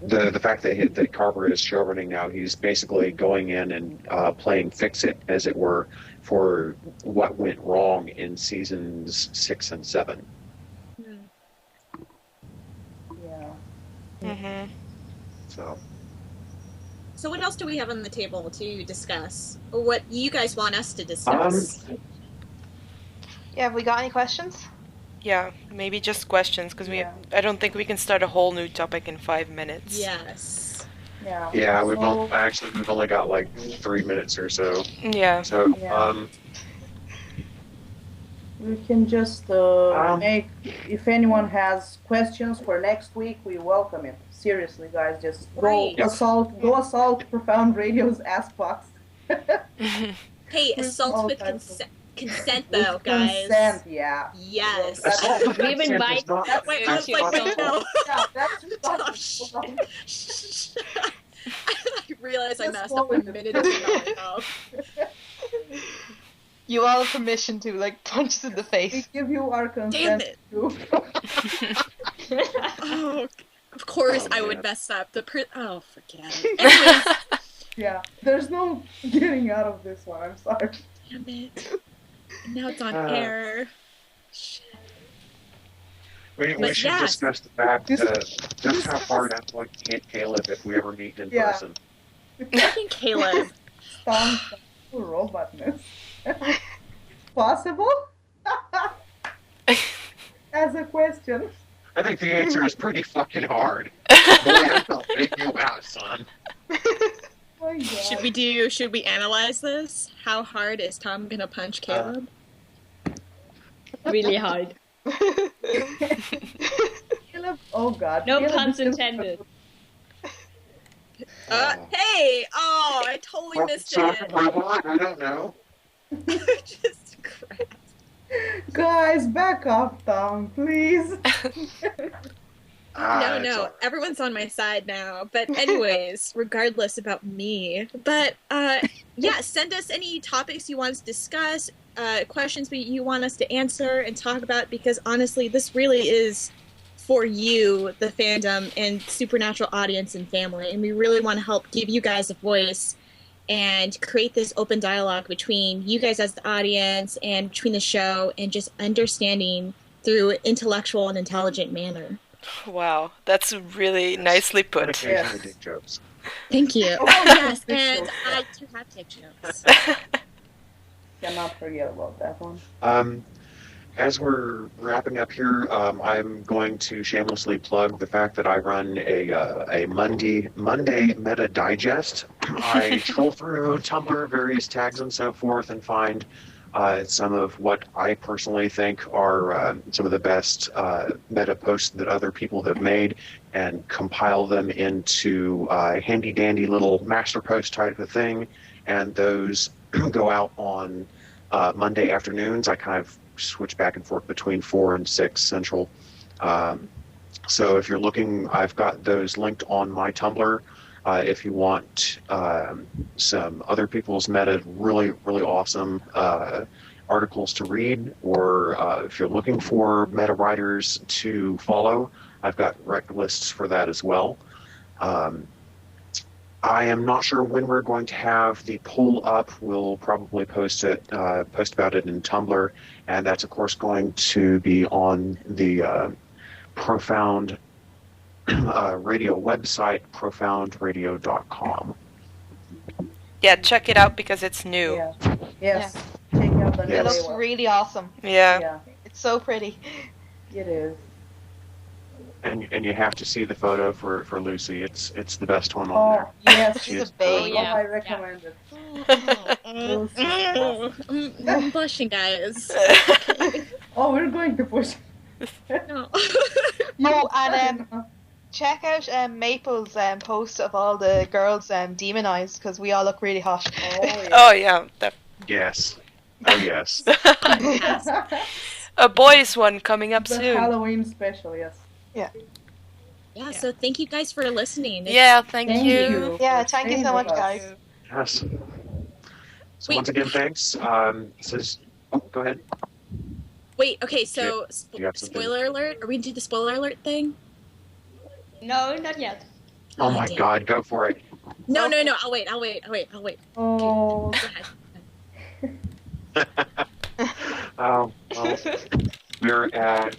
the fact that Carver is showrunning now. He's basically going in and playing fix-it, as it were, for what went wrong in seasons 6 and 7. Yeah. So what else do we have on the table to discuss? Or what you guys want us to discuss? Yeah, have we got any questions? Yeah, maybe just questions, because I don't think we can start a whole new topic in 5 minutes. Yes. Yeah. Yeah, we've So- only got like 3 minutes or so. Yeah. So Yeah. We can just make, if anyone has questions for next week, we welcome it. Seriously, guys, just Right. go assault Profound Radio's ass box. Hey, assault all with types consent, though, guys. Consent, yeah. Yes. Assault with We've consent invited- is not- Wait, that's wait, not wait, assault. no. Yeah, that's responsible. I realized I Just messed go up a with it. minute ago. You all have permission to punch us in the We face. give you our Damn consent it. too. Oh, of course Oh, I would man. mess up. Oh, forget it. Anyways, Yeah, there's no getting out of this one. I'm sorry. Damn it. Now it's on air. Shit. We should discuss the fact just how hard I'm going to hit Caleb if we ever meet in person. Fucking Caleb. Sounds like robotness. Possible? As a question. I think the answer is pretty fucking hard. Boy, I'll take you out, son. Oh my God. Should we analyze this? How hard is Tom gonna punch Caleb? Really hard. Caleb, oh God. No Caleb puns is intended. Hey! Oh, I totally missed it. Robot? I don't know. Just crap. Guys, back off, Tom, please. No, everyone's on my side now. But anyways, regardless about me. But yeah, send us any topics you want us to discuss, questions you want us to answer and talk about, because honestly, this really is for you, the fandom and Supernatural audience and family, and we really want to help give you guys a voice and create this open dialogue between you guys as the audience and between the show, and just understanding through intellectual and intelligent manner. Wow, that's really nicely put. Occasionally dick jokes. Thank you. Oh yes, and I do have dick jokes. Cannot forget about that one. As we're wrapping up here, I'm going to shamelessly plug the fact that I run a Monday Meta Digest. I troll through Tumblr, various tags and so forth, and find some of what I personally think are some of the best meta posts that other people have made, and compile them into a handy-dandy little master post type of thing, and those go out on Monday afternoons. I kind of switch back and forth between 4 and 6 Central. So if you're looking, I've got those linked on my Tumblr. If you want some other people's meta, really, really awesome articles to read, or if you're looking for meta writers to follow, I've got rec lists for that as well. I am not sure when we're going to have the poll up. We'll probably post about it in Tumblr, and that's of course going to be on the Profound radio website, profoundradio.com. Yeah, check it out because it's new. Yeah. Yes. Check out the It looks really awesome. Yeah. It's so pretty. It is. And you have to see the photo for Lucy. It's the best one on Oh, there. yes. She She's is a babe. Oh, I recommend it. I'm blushing, guys. Oh, we're going to push. No. Oh, and check out Maple's post of all the girls demonized, because we all look really hot. Oh, yeah. Oh yeah, Yes. Oh yes. a boys one coming up The soon. Halloween special, yes. Yeah, so thank you guys for listening. Yeah, thank Thank you. you. Yeah, for thank you so staying much, with us. guys. Yes. So Wait. once again, thanks. Go ahead. Wait, okay, so You got something? spoiler alert? Are we going to do the spoiler alert thing? No, not yet. Oh my damn. God, go for it. No, I'll wait. Oh, Go ahead. Well, we're at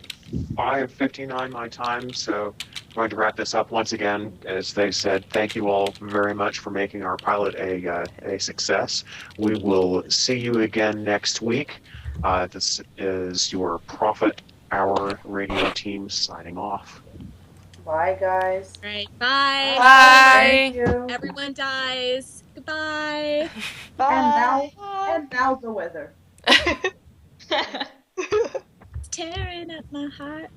5:59 my time, so I'm going to wrap this up once again. As they said, thank you all very much for making our pilot a success. We will see you again next week. This is your Prophet Hour radio team signing off. bye, guys. All right, bye. Thank you. Everyone dies. Goodbye. Bye. And now the weather. It's tearing up my heart.